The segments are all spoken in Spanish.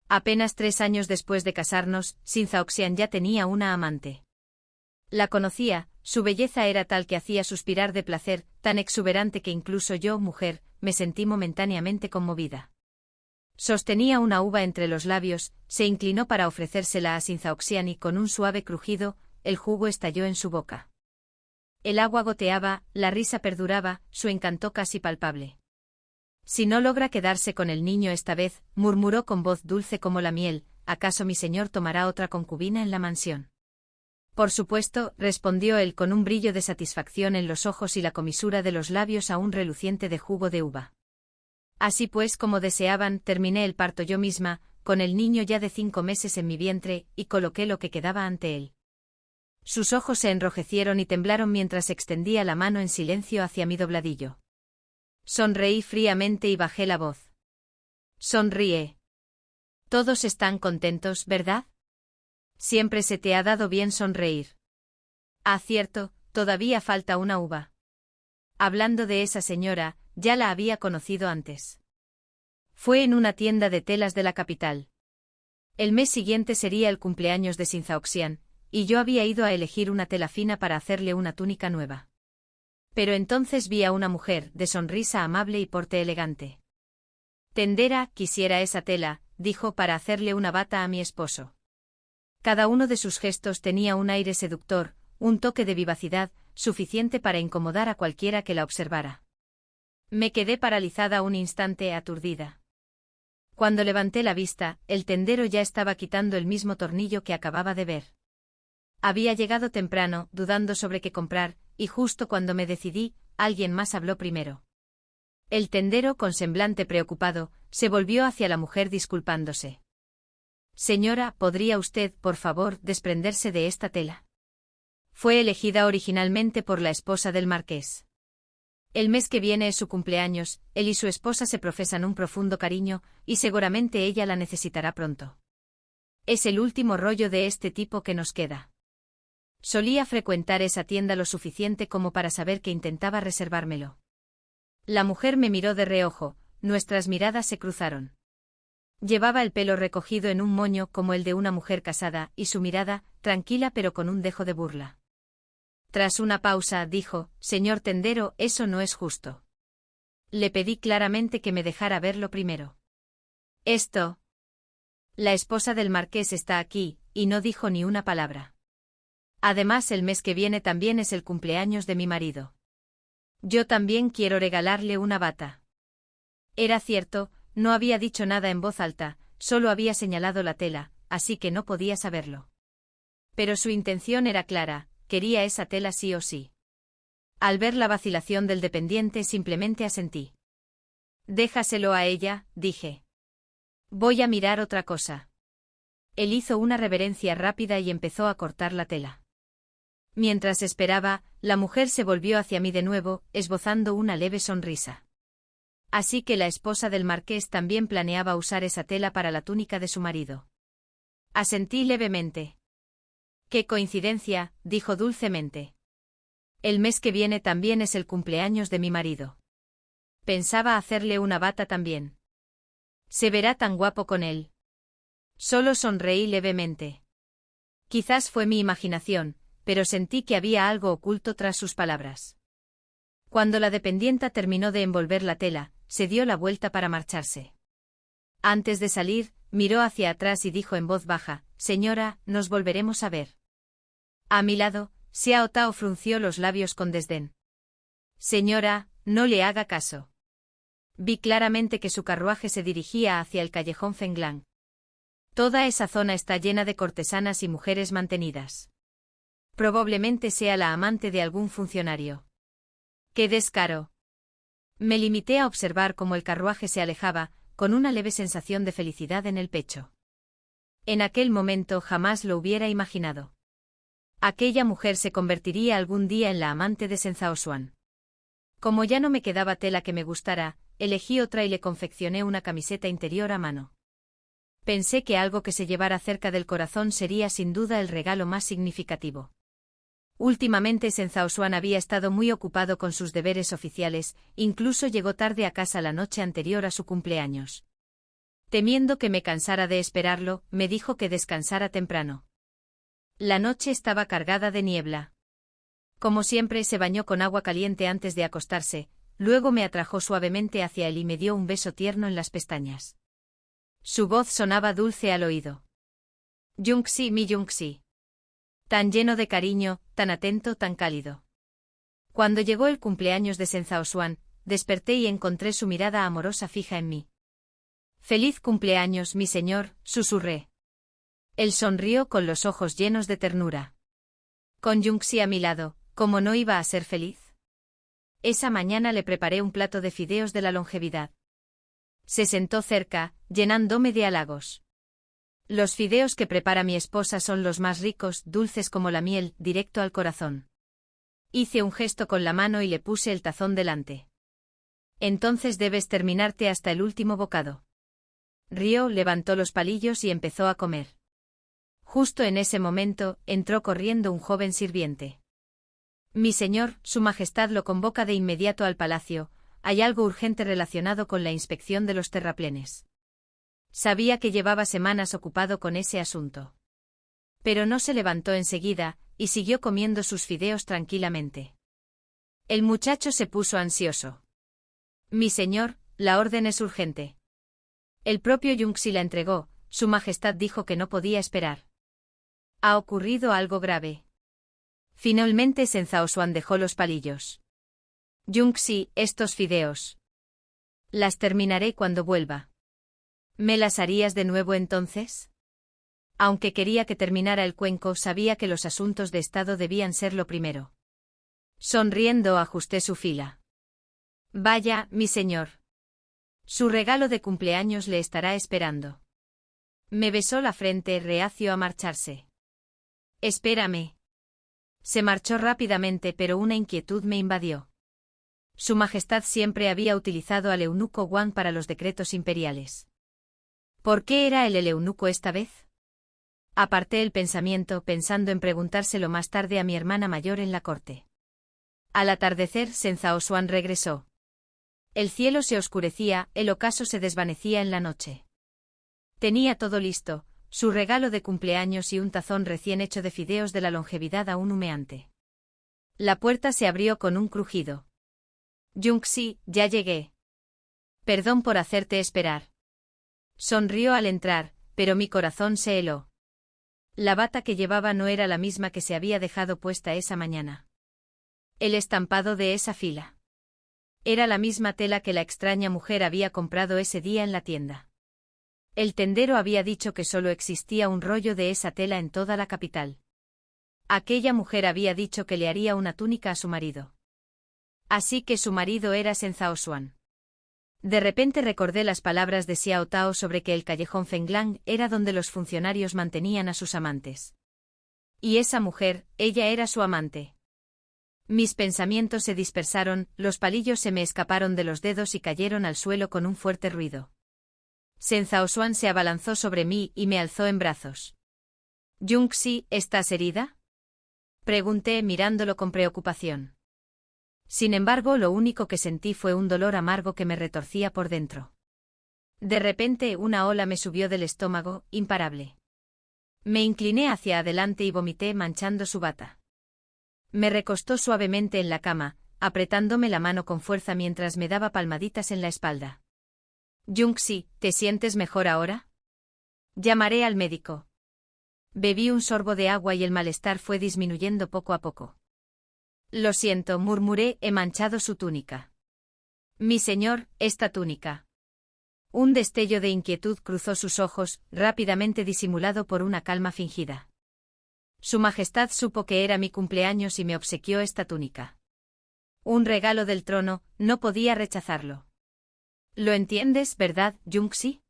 Apenas 3 años después de casarnos, Sin Zhaoxian ya tenía una amante. La conocía, su belleza era tal que hacía suspirar de placer, tan exuberante que incluso yo, mujer, me sentí momentáneamente conmovida. Sostenía una uva entre los labios, se inclinó para ofrecérsela a Sin Zhaoxian y con un suave crujido, el jugo estalló en su boca. El agua goteaba, la risa perduraba, su encanto casi palpable. Si no logra quedarse con el niño esta vez, murmuró con voz dulce como la miel, ¿acaso mi señor tomará otra concubina en la mansión? Por supuesto, respondió él con un brillo de satisfacción en los ojos y la comisura de los labios aún reluciente de jugo de uva. Así pues, como deseaban, terminé el parto yo misma, con el niño ya de 5 meses en mi vientre, y coloqué lo que quedaba ante él. Sus ojos se enrojecieron y temblaron mientras extendía la mano en silencio hacia mi dobladillo. Sonreí fríamente y bajé la voz. Sonríe. Todos están contentos, ¿verdad? Siempre se te ha dado bien sonreír. Ah, cierto, todavía falta una uva. Hablando de esa señora, ya la había conocido antes. Fue en una tienda de telas de la capital. El mes siguiente sería el cumpleaños de Sin Zhaoxian, y yo había ido a elegir una tela fina para hacerle una túnica nueva. Pero entonces vi a una mujer, de sonrisa amable y porte elegante. Tendera, quisiera esa tela, dijo para hacerle una bata a mi esposo. Cada uno de sus gestos tenía un aire seductor, un toque de vivacidad, suficiente para incomodar a cualquiera que la observara. Me quedé paralizada un instante, aturdida. Cuando levanté la vista, el tendero ya estaba quitando el mismo tornillo que acababa de ver. Había llegado temprano, dudando sobre qué comprar, y justo cuando me decidí, alguien más habló primero. El tendero, con semblante preocupado, se volvió hacia la mujer disculpándose. Señora, ¿podría usted, por favor, desprenderse de esta tela? Fue elegida originalmente por la esposa del marqués. El mes que viene es su cumpleaños, él y su esposa se profesan un profundo cariño, y seguramente ella la necesitará pronto. Es el último rollo de este tipo que nos queda. Solía frecuentar esa tienda lo suficiente como para saber que intentaba reservármelo. La mujer me miró de reojo, nuestras miradas se cruzaron. Llevaba el pelo recogido en un moño como el de una mujer casada, y su mirada, tranquila pero con un dejo de burla. Tras una pausa, dijo, «Señor tendero, eso no es justo». Le pedí claramente que me dejara verlo primero. «Esto». La esposa del marqués está aquí, y no dijo ni una palabra. Además, el mes que viene también es el cumpleaños de mi marido. Yo también quiero regalarle una bata. Era cierto, no había dicho nada en voz alta, solo había señalado la tela, así que no podía saberlo. Pero su intención era clara, quería esa tela sí o sí. Al ver la vacilación del dependiente simplemente asentí. «Déjaselo a ella», dije. «Voy a mirar otra cosa». Él hizo una reverencia rápida y empezó a cortar la tela. Mientras esperaba, la mujer se volvió hacia mí de nuevo, esbozando una leve sonrisa. Así que la esposa del marqués también planeaba usar esa tela para la túnica de su marido. Asentí levemente. «Qué coincidencia», dijo dulcemente. «El mes que viene también es el cumpleaños de mi marido. Pensaba hacerle una bata también. Se verá tan guapo con él». Solo sonreí levemente. Quizás fue mi imaginación, pero sentí que había algo oculto tras sus palabras. Cuando la dependienta terminó de envolver la tela, se dio la vuelta para marcharse. Antes de salir, miró hacia atrás y dijo en voz baja, «Señora, nos volveremos a ver». A mi lado, Xiao Tao frunció los labios con desdén. «Señora, no le haga caso». Vi claramente que su carruaje se dirigía hacia el callejón Fenglang. Toda esa zona está llena de cortesanas y mujeres mantenidas. Probablemente sea la amante de algún funcionario. ¡Qué descaro! Me limité a observar cómo el carruaje se alejaba, con una leve sensación de felicidad en el pecho. En aquel momento jamás lo hubiera imaginado. Aquella mujer se convertiría algún día en la amante de Sin Zhaoxian. Como ya no me quedaba tela que me gustara, elegí otra y le confeccioné una camiseta interior a mano. Pensé que algo que se llevara cerca del corazón sería sin duda el regalo más significativo. Últimamente Sin Zhaoxian había estado muy ocupado con sus deberes oficiales, incluso llegó tarde a casa la noche anterior a su cumpleaños. Temiendo que me cansara de esperarlo, me dijo que descansara temprano. La noche estaba cargada de niebla. Como siempre, se bañó con agua caliente antes de acostarse, luego me atrajo suavemente hacia él y me dio un beso tierno en las pestañas. Su voz sonaba dulce al oído. Jung-si, mi Jung-si. Tan lleno de cariño, tan atento, tan cálido. Cuando llegó el cumpleaños de Sen Zhao Xuan, desperté y encontré su mirada amorosa fija en mí. «Feliz cumpleaños, mi señor», susurré. Él sonrió con los ojos llenos de ternura. Con Jung-si a mi lado, ¿cómo no iba a ser feliz? Esa mañana le preparé un plato de fideos de la longevidad. Se sentó cerca, llenándome de halagos. Los fideos que prepara mi esposa son los más ricos, dulces como la miel, directo al corazón. Hice un gesto con la mano y le puse el tazón delante. Entonces debes terminarte hasta el último bocado. Rió, levantó los palillos y empezó a comer. Justo en ese momento, entró corriendo un joven sirviente. Mi señor, su majestad lo convoca de inmediato al palacio, hay algo urgente relacionado con la inspección de los terraplenes. Sabía que llevaba semanas ocupado con ese asunto. Pero no se levantó enseguida, y siguió comiendo sus fideos tranquilamente. El muchacho se puso ansioso. Mi señor, la orden es urgente. El propio Jung-si la entregó, su majestad dijo que no podía esperar. Ha ocurrido algo grave. Finalmente Sen Zhao Xuan dejó los palillos. Jung-si, estos fideos. Las terminaré cuando vuelva. ¿Me las harías de nuevo entonces? Aunque quería que terminara el cuenco, sabía que los asuntos de Estado debían ser lo primero. Sonriendo ajusté su fila. Vaya, mi señor. Su regalo de cumpleaños le estará esperando. Me besó la frente, reacio a marcharse. Espérame. Se marchó rápidamente, pero una inquietud me invadió. Su majestad siempre había utilizado al eunuco Wang para los decretos imperiales. ¿Por qué era él el eunuco esta vez? Aparté el pensamiento pensando en preguntárselo más tarde a mi hermana mayor en la corte. Al atardecer, Sen Zhao Xuan regresó. El cielo se oscurecía, el ocaso se desvanecía en la noche. Tenía todo listo, su regalo de cumpleaños y un tazón recién hecho de fideos de la longevidad aún humeante. La puerta se abrió con un crujido. Jung-si, ya llegué. Perdón por hacerte esperar. Sonrió al entrar, pero mi corazón se heló. La bata que llevaba no era la misma que se había dejado puesta esa mañana. El estampado de esa fila. Era la misma tela que la extraña mujer había comprado ese día en la tienda. El tendero había dicho que solo existía un rollo de esa tela en toda la capital. Aquella mujer había dicho que le haría una túnica a su marido. Así que su marido era Sen Zhao Xuan. De repente recordé las palabras de Xiao Tao sobre que el callejón Fenglang era donde los funcionarios mantenían a sus amantes. Y esa mujer, ella era su amante. Mis pensamientos se dispersaron, los palillos se me escaparon de los dedos y cayeron al suelo con un fuerte ruido. Sen Zhao Xuan se abalanzó sobre mí y me alzó en brazos. Jung-si, ¿estás herida? Pregunté mirándolo con preocupación. Sin embargo, lo único que sentí fue un dolor amargo que me retorcía por dentro. De repente una ola me subió del estómago, imparable. Me incliné hacia adelante y vomité manchando su bata. Me recostó suavemente en la cama, apretándome la mano con fuerza mientras me daba palmaditas en la espalda. Jung-si, ¿te sientes mejor ahora? Llamaré al médico. Bebí un sorbo de agua y el malestar fue disminuyendo poco a poco. Lo siento, murmuré, he manchado su túnica. Mi señor, esta túnica. Un destello de inquietud cruzó sus ojos, rápidamente disimulado por una calma fingida. Su majestad supo que era mi cumpleaños y me obsequió esta túnica. Un regalo del trono, no podía rechazarlo. ¿Lo entiendes, verdad, Jung-si?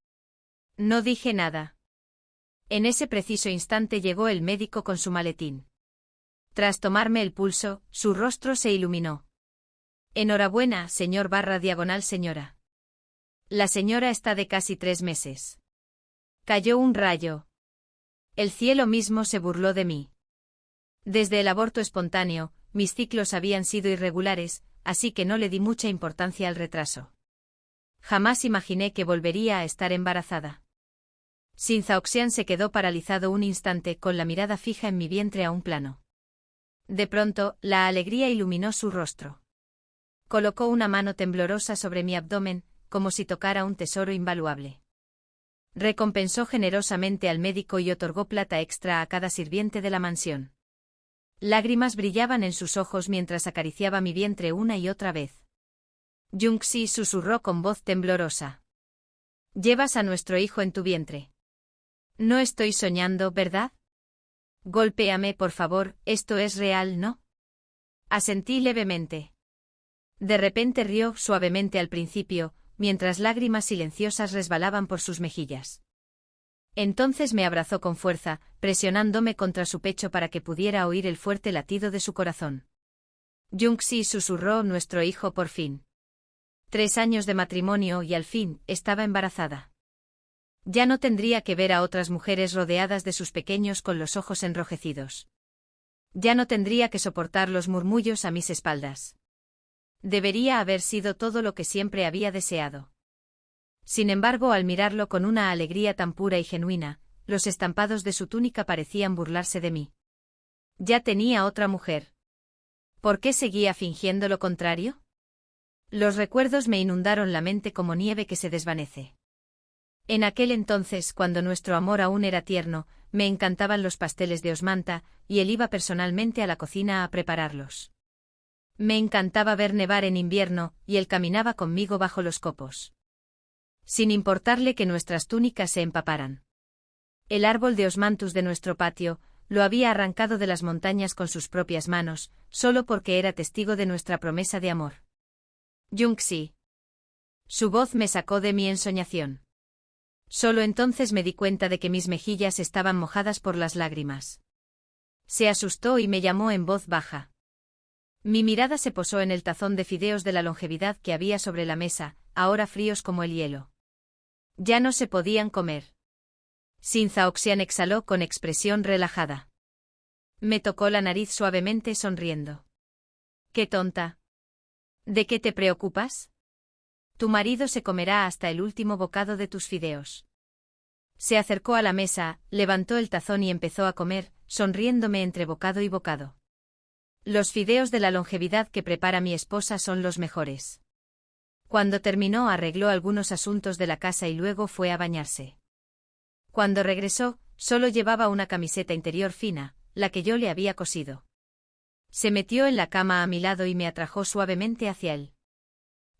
No dije nada. En ese preciso instante llegó el médico con su maletín. Tras tomarme el pulso, su rostro se iluminó. Enhorabuena, señor / señora. La señora está de casi 3 meses. Cayó un rayo. El cielo mismo se burló de mí. Desde el aborto espontáneo, mis ciclos habían sido irregulares, así que no le di mucha importancia al retraso. Jamás imaginé que volvería a estar embarazada. Sin Zhaoxian se quedó paralizado un instante con la mirada fija en mi vientre a un plano. De pronto, la alegría iluminó su rostro. Colocó una mano temblorosa sobre mi abdomen, como si tocara un tesoro invaluable. Recompensó generosamente al médico y otorgó plata extra a cada sirviente de la mansión. Lágrimas brillaban en sus ojos mientras acariciaba mi vientre una y otra vez. Jung-si susurró con voz temblorosa. Llevas a nuestro hijo en tu vientre. No estoy soñando, ¿verdad? Golpéame, por favor, esto es real, ¿no? Asentí levemente. De repente rió suavemente al principio, mientras lágrimas silenciosas resbalaban por sus mejillas. Entonces me abrazó con fuerza, presionándome contra su pecho para que pudiera oír el fuerte latido de su corazón. Jung-si susurró, nuestro hijo por fin. 3 años de matrimonio y al fin, estaba embarazada. Ya no tendría que ver a otras mujeres rodeadas de sus pequeños con los ojos enrojecidos. Ya no tendría que soportar los murmullos a mis espaldas. Debería haber sido todo lo que siempre había deseado. Sin embargo, al mirarlo con una alegría tan pura y genuina, los estampados de su túnica parecían burlarse de mí. Ya tenía otra mujer. ¿Por qué seguía fingiendo lo contrario? Los recuerdos me inundaron la mente como nieve que se desvanece. En aquel entonces, cuando nuestro amor aún era tierno, me encantaban los pasteles de Osmanta, y él iba personalmente a la cocina a prepararlos. Me encantaba ver nevar en invierno, y él caminaba conmigo bajo los copos. Sin importarle que nuestras túnicas se empaparan. El árbol de osmantus de nuestro patio, lo había arrancado de las montañas con sus propias manos, solo porque era testigo de nuestra promesa de amor. Jung-si. Su voz me sacó de mi ensoñación. Solo entonces me di cuenta de que mis mejillas estaban mojadas por las lágrimas. Se asustó y me llamó en voz baja. Mi mirada se posó en el tazón de fideos de la longevidad que había sobre la mesa, ahora fríos como el hielo. Ya no se podían comer. Sin Zhaoxian exhaló con expresión relajada. Me tocó la nariz suavemente sonriendo. ¡Qué tonta! ¿De qué te preocupas? Tu marido se comerá hasta el último bocado de tus fideos. Se acercó a la mesa, levantó el tazón y empezó a comer, sonriéndome entre bocado y bocado. Los fideos de la longevidad que prepara mi esposa son los mejores. Cuando terminó arregló algunos asuntos de la casa y luego fue a bañarse. Cuando regresó, solo llevaba una camiseta interior fina, la que yo le había cosido. Se metió en la cama a mi lado y me atrajo suavemente hacia él.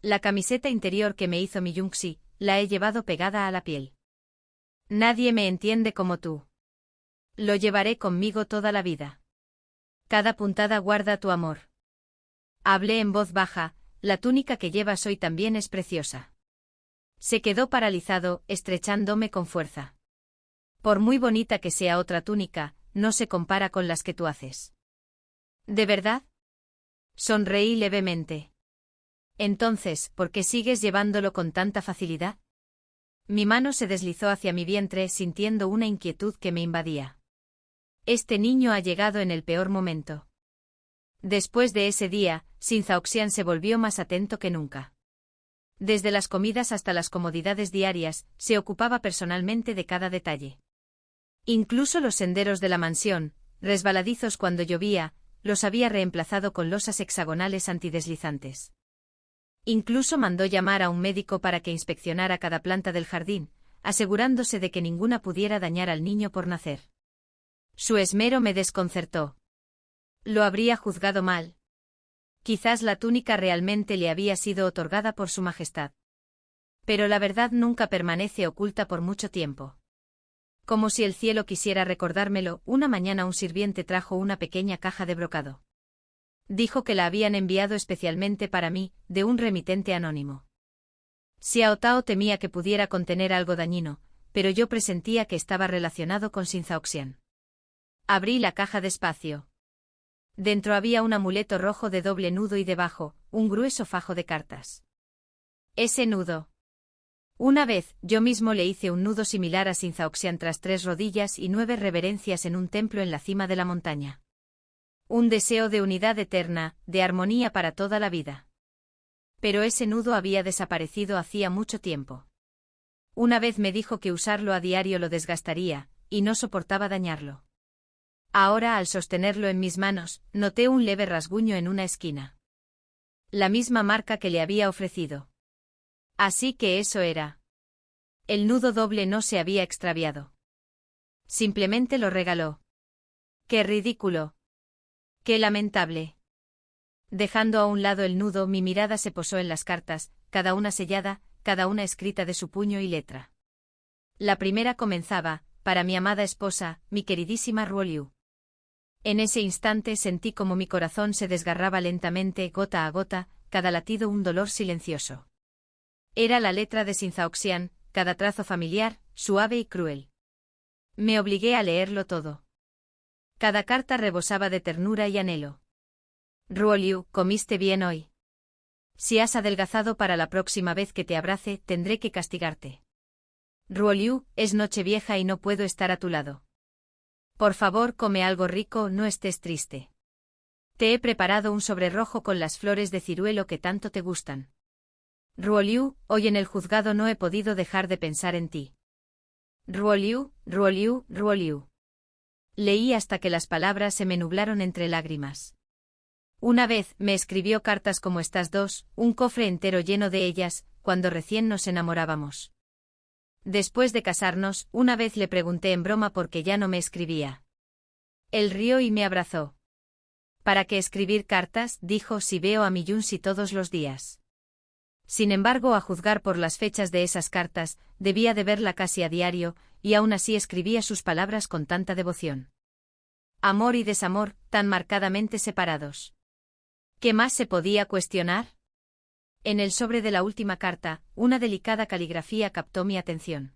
La camiseta interior que me hizo mi Jung-si, la he llevado pegada a la piel. Nadie me entiende como tú. Lo llevaré conmigo toda la vida. Cada puntada guarda tu amor. Hablé en voz baja, la túnica que llevas hoy también es preciosa. Se quedó paralizado, estrechándome con fuerza. Por muy bonita que sea otra túnica, no se compara con las que tú haces. ¿De verdad? Sonreí levemente. Entonces, ¿por qué sigues llevándolo con tanta facilidad? Mi mano se deslizó hacia mi vientre sintiendo una inquietud que me invadía. Este niño ha llegado en el peor momento. Después de ese día, Sin Zhaoxian se volvió más atento que nunca. Desde las comidas hasta las comodidades diarias, se ocupaba personalmente de cada detalle. Incluso los senderos de la mansión, resbaladizos cuando llovía, los había reemplazado con losas hexagonales antideslizantes. Incluso mandó llamar a un médico para que inspeccionara cada planta del jardín, asegurándose de que ninguna pudiera dañar al niño por nacer. Su esmero me desconcertó. Lo habría juzgado mal. Quizás la túnica realmente le había sido otorgada por su majestad. Pero la verdad nunca permanece oculta por mucho tiempo. Como si el cielo quisiera recordármelo, una mañana un sirviente trajo una pequeña caja de brocado. Dijo que la habían enviado especialmente para mí, de un remitente anónimo. Xiao Tao temía que pudiera contener algo dañino, pero yo presentía que estaba relacionado con Sin Zhaoxian. Abrí la caja despacio. Dentro había un amuleto rojo de doble nudo y debajo, un grueso fajo de cartas. Ese nudo. Una vez, yo mismo le hice un nudo similar a Sin Zhaoxian tras 3 rodillas y 9 reverencias en un templo en la cima de la montaña. Un deseo de unidad eterna, de armonía para toda la vida. Pero ese nudo había desaparecido hacía mucho tiempo. Una vez me dijo que usarlo a diario lo desgastaría, y no soportaba dañarlo. Ahora, al sostenerlo en mis manos, noté un leve rasguño en una esquina. La misma marca que le había ofrecido. Así que eso era. El nudo doble no se había extraviado. Simplemente lo regaló. ¡Qué ridículo! ¡Qué lamentable! Dejando a un lado el nudo, mi mirada se posó en las cartas, cada una sellada, cada una escrita de su puño y letra. La primera comenzaba: para mi amada esposa, mi queridísima Ruoliu. En ese instante sentí como mi corazón se desgarraba lentamente, gota a gota, cada latido un dolor silencioso. Era la letra de Sinzaoxian, cada trazo familiar, suave y cruel. Me obligué a leerlo todo. Cada carta rebosaba de ternura y anhelo. Ruoliu, ¿comiste bien hoy? Si has adelgazado, para la próxima vez que te abrace, tendré que castigarte. Ruoliu, es Nochevieja y no puedo estar a tu lado. Por favor, come algo rico, no estés triste. Te he preparado un sobre rojo con las flores de ciruelo que tanto te gustan. Ruoliu, hoy en el juzgado no he podido dejar de pensar en ti. Ruoliu, Ruoliu, Ruoliu. Leí hasta que las palabras se me nublaron entre lágrimas. Una vez me escribió cartas como estas dos, un cofre entero lleno de ellas, cuando recién nos enamorábamos. Después de casarnos, una vez le pregunté en broma por qué ya no me escribía. Él rió y me abrazó. ¿Para qué escribir cartas?, dijo, si veo a mi Junsi todos los días. Sin embargo, a juzgar por las fechas de esas cartas, debía de verla casi a diario, y aún así escribía sus palabras con tanta devoción. Amor y desamor, tan marcadamente separados. ¿Qué más se podía cuestionar? En el sobre de la última carta, una delicada caligrafía captó mi atención.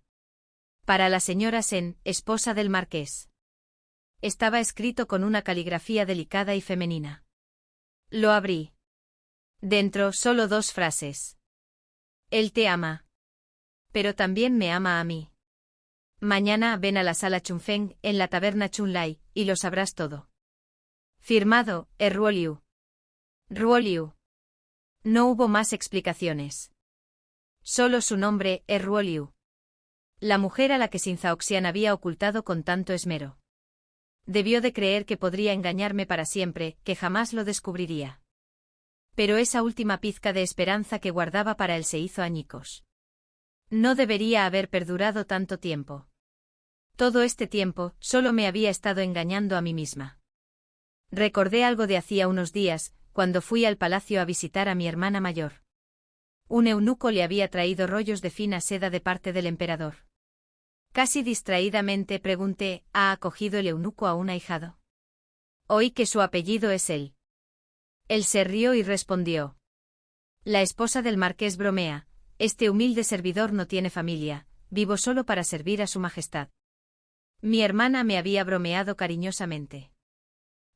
Para la señora Sen, esposa del marqués. Estaba escrito con una caligrafía delicada y femenina. Lo abrí. Dentro, solo dos frases. Él te ama. Pero también me ama a mí. Mañana ven a la sala Chunfeng, en la taberna Chunlai, y lo sabrás todo. Firmado, Ruoliu. Ruoliu. No hubo más explicaciones. Solo su nombre, Ruoliu. La mujer a la que Sinzaoxian había ocultado con tanto esmero. Debió de creer que podría engañarme para siempre, que jamás lo descubriría. Pero esa última pizca de esperanza que guardaba para él se hizo añicos. No debería haber perdurado tanto tiempo. Todo este tiempo, solo me había estado engañando a mí misma. Recordé algo de hacía unos días, cuando fui al palacio a visitar a mi hermana mayor. Un eunuco le había traído rollos de fina seda de parte del emperador. Casi distraídamente pregunté, ¿ha acogido el eunuco a un ahijado? Oí que su apellido es él. Él se rió y respondió. La esposa del marqués bromea, este humilde servidor no tiene familia, vivo solo para servir a su majestad. Mi hermana me había bromeado cariñosamente.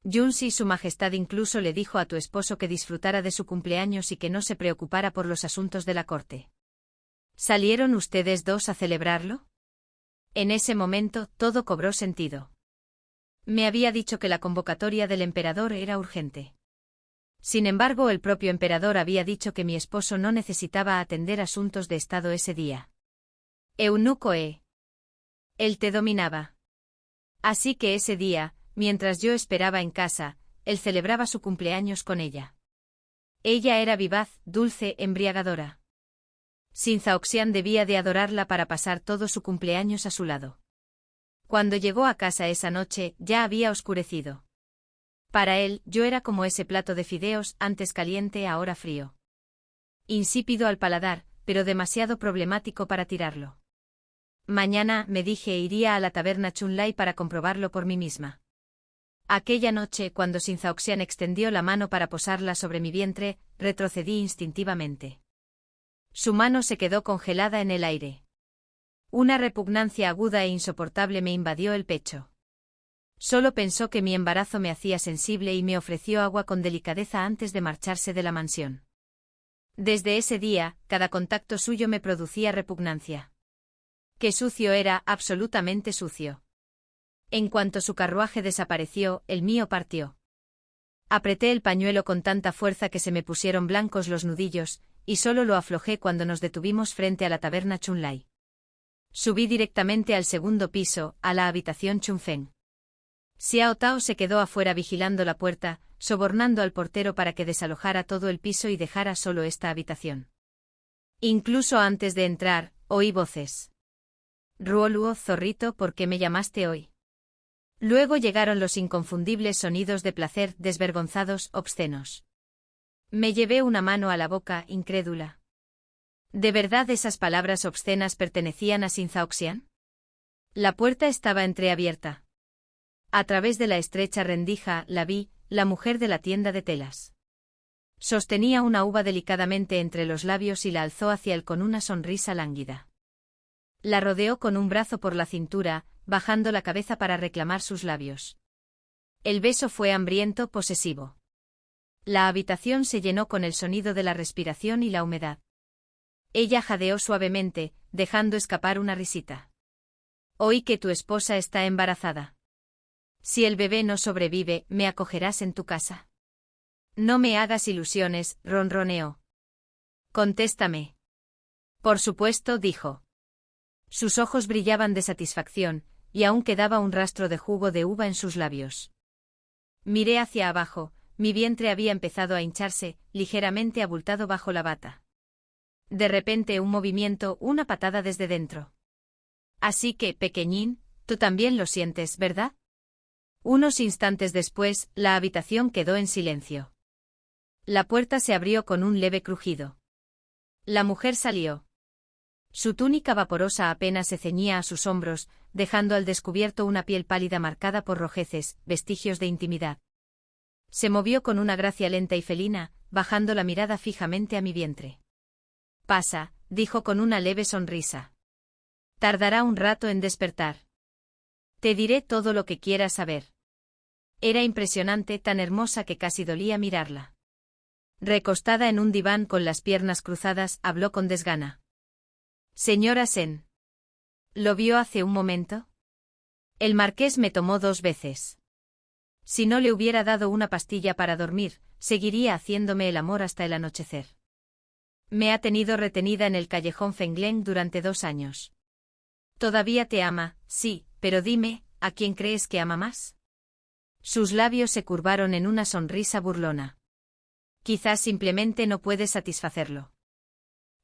Junsi, su majestad incluso le dijo a tu esposo que disfrutara de su cumpleaños y que no se preocupara por los asuntos de la corte. ¿Salieron ustedes dos a celebrarlo? En ese momento, todo cobró sentido. Me había dicho que la convocatoria del emperador era urgente. Sin embargo, el propio emperador había dicho que mi esposo no necesitaba atender asuntos de estado ese día. Eunuco Él te dominaba. Así que ese día, mientras yo esperaba en casa, él celebraba su cumpleaños con ella. Ella era vivaz, dulce, embriagadora. Sinzaoxian debía de adorarla para pasar todo su cumpleaños a su lado. Cuando llegó a casa esa noche, ya había oscurecido. Para él, yo era como ese plato de fideos, antes caliente, ahora frío. Insípido al paladar, pero demasiado problemático para tirarlo. Mañana, me dije, iría a la taberna Chunlai para comprobarlo por mí misma. Aquella noche, cuando Sinzaoxian extendió la mano para posarla sobre mi vientre, retrocedí instintivamente. Su mano se quedó congelada en el aire. Una repugnancia aguda e insoportable me invadió el pecho. Solo pensó que mi embarazo me hacía sensible y me ofreció agua con delicadeza antes de marcharse de la mansión. Desde ese día, cada contacto suyo me producía repugnancia. Qué sucio era, absolutamente sucio. En cuanto su carruaje desapareció, el mío partió. Apreté el pañuelo con tanta fuerza que se me pusieron blancos los nudillos, y solo lo aflojé cuando nos detuvimos frente a la taberna Chunlai. Subí directamente al segundo piso, a la habitación Chunfeng. Xiao Tao se quedó afuera vigilando la puerta, sobornando al portero para que desalojara todo el piso y dejara solo esta habitación. Incluso antes de entrar, oí voces. Ruoluo, zorrito, ¿por qué me llamaste hoy? Luego llegaron los inconfundibles sonidos de placer, desvergonzados, obscenos. Me llevé una mano a la boca, incrédula. ¿De verdad esas palabras obscenas pertenecían a Xin Zhaoxian? La puerta estaba entreabierta. A través de la estrecha rendija, la vi, la mujer de la tienda de telas. Sostenía una uva delicadamente entre los labios y la alzó hacia él con una sonrisa lánguida. La rodeó con un brazo por la cintura, bajando la cabeza para reclamar sus labios. El beso fue hambriento, posesivo. La habitación se llenó con el sonido de la respiración y la humedad. Ella jadeó suavemente, dejando escapar una risita. Oí que tu esposa está embarazada. Si el bebé no sobrevive, ¿me acogerás en tu casa? No me hagas ilusiones, ronroneó. Contéstame. Por supuesto, dijo. Sus ojos brillaban de satisfacción, y aún quedaba un rastro de jugo de uva en sus labios. Miré hacia abajo, mi vientre había empezado a hincharse, ligeramente abultado bajo la bata. De repente un movimiento, una patada desde dentro. Así que, pequeñín, tú también lo sientes, ¿verdad? Unos instantes después, la habitación quedó en silencio. La puerta se abrió con un leve crujido. La mujer salió. Su túnica vaporosa apenas se ceñía a sus hombros, dejando al descubierto una piel pálida marcada por rojeces, vestigios de intimidad. Se movió con una gracia lenta y felina, bajando la mirada fijamente a mi vientre. Pasa, dijo con una leve sonrisa. Tardará un rato en despertar. Te diré todo lo que quieras saber. Era impresionante, tan hermosa que casi dolía mirarla. Recostada en un diván con las piernas cruzadas, habló con desgana. Señora Sen. ¿Lo vio hace un momento? El marqués me tomó 2 veces. Si no le hubiera dado una pastilla para dormir, seguiría haciéndome el amor hasta el anochecer. Me ha tenido retenida en el callejón Fengleng durante 2 años. Todavía te ama, sí, pero dime, ¿a quién crees que ama más? Sus labios se curvaron en una sonrisa burlona. Quizás simplemente no puedes satisfacerlo.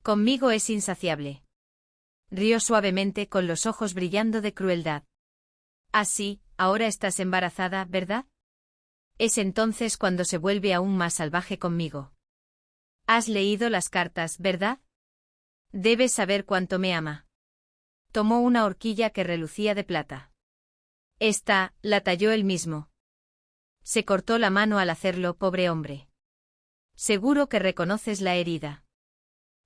Conmigo es insaciable. Rió suavemente con los ojos brillando de crueldad. Así, ahora estás embarazada, ¿verdad? Es entonces cuando se vuelve aún más salvaje conmigo. Has leído las cartas, ¿verdad? Debes saber cuánto me ama. Tomó una horquilla que relucía de plata. Esta, la talló él mismo. Se cortó la mano al hacerlo, pobre hombre. Seguro que reconoces la herida.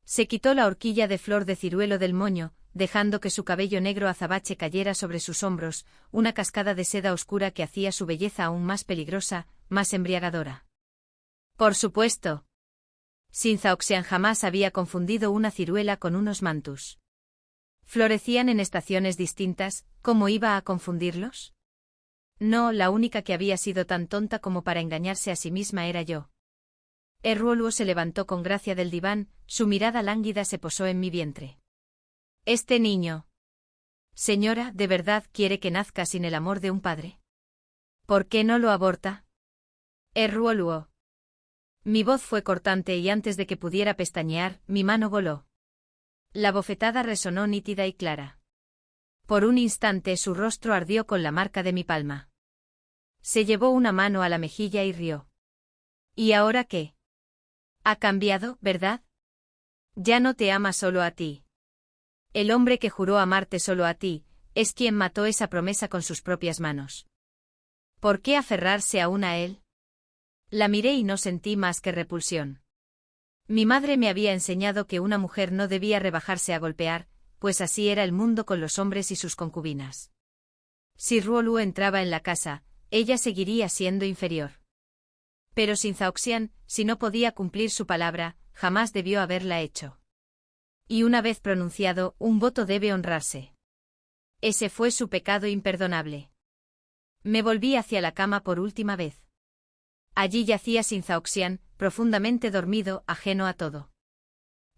Se quitó la horquilla de flor de ciruelo del moño, dejando que su cabello negro azabache cayera sobre sus hombros, una cascada de seda oscura que hacía su belleza aún más peligrosa, más embriagadora. Por supuesto. Xin Zhaoxian jamás había confundido una ciruela con unos mantus. ¿Florecían en estaciones distintas? ¿Cómo iba a confundirlos? No, la única que había sido tan tonta como para engañarse a sí misma era yo. Ruoluo se levantó con gracia del diván, su mirada lánguida se posó en mi vientre. Este niño. Señora, ¿de verdad quiere que nazca sin el amor de un padre? ¿Por qué no lo aborta? Ruoluo. Mi voz fue cortante y antes de que pudiera pestañear, mi mano voló. La bofetada resonó nítida y clara. Por un instante su rostro ardió con la marca de mi palma. Se llevó una mano a la mejilla y rió. ¿Y ahora qué? Ha cambiado, ¿verdad? Ya no te ama solo a ti. El hombre que juró amarte solo a ti, es quien mató esa promesa con sus propias manos. ¿Por qué aferrarse aún a él? La miré y no sentí más que repulsión. Mi madre me había enseñado que una mujer no debía rebajarse a golpear, pues así era el mundo con los hombres y sus concubinas. Si Ruoluo entraba en la casa, ella seguiría siendo inferior. Pero Xin Zhaoxian, si no podía cumplir su palabra, jamás debió haberla hecho. Y una vez pronunciado, un voto debe honrarse. Ese fue su pecado imperdonable. Me volví hacia la cama por última vez. Allí yacía Xin Zhaoxian, profundamente dormido, ajeno a todo.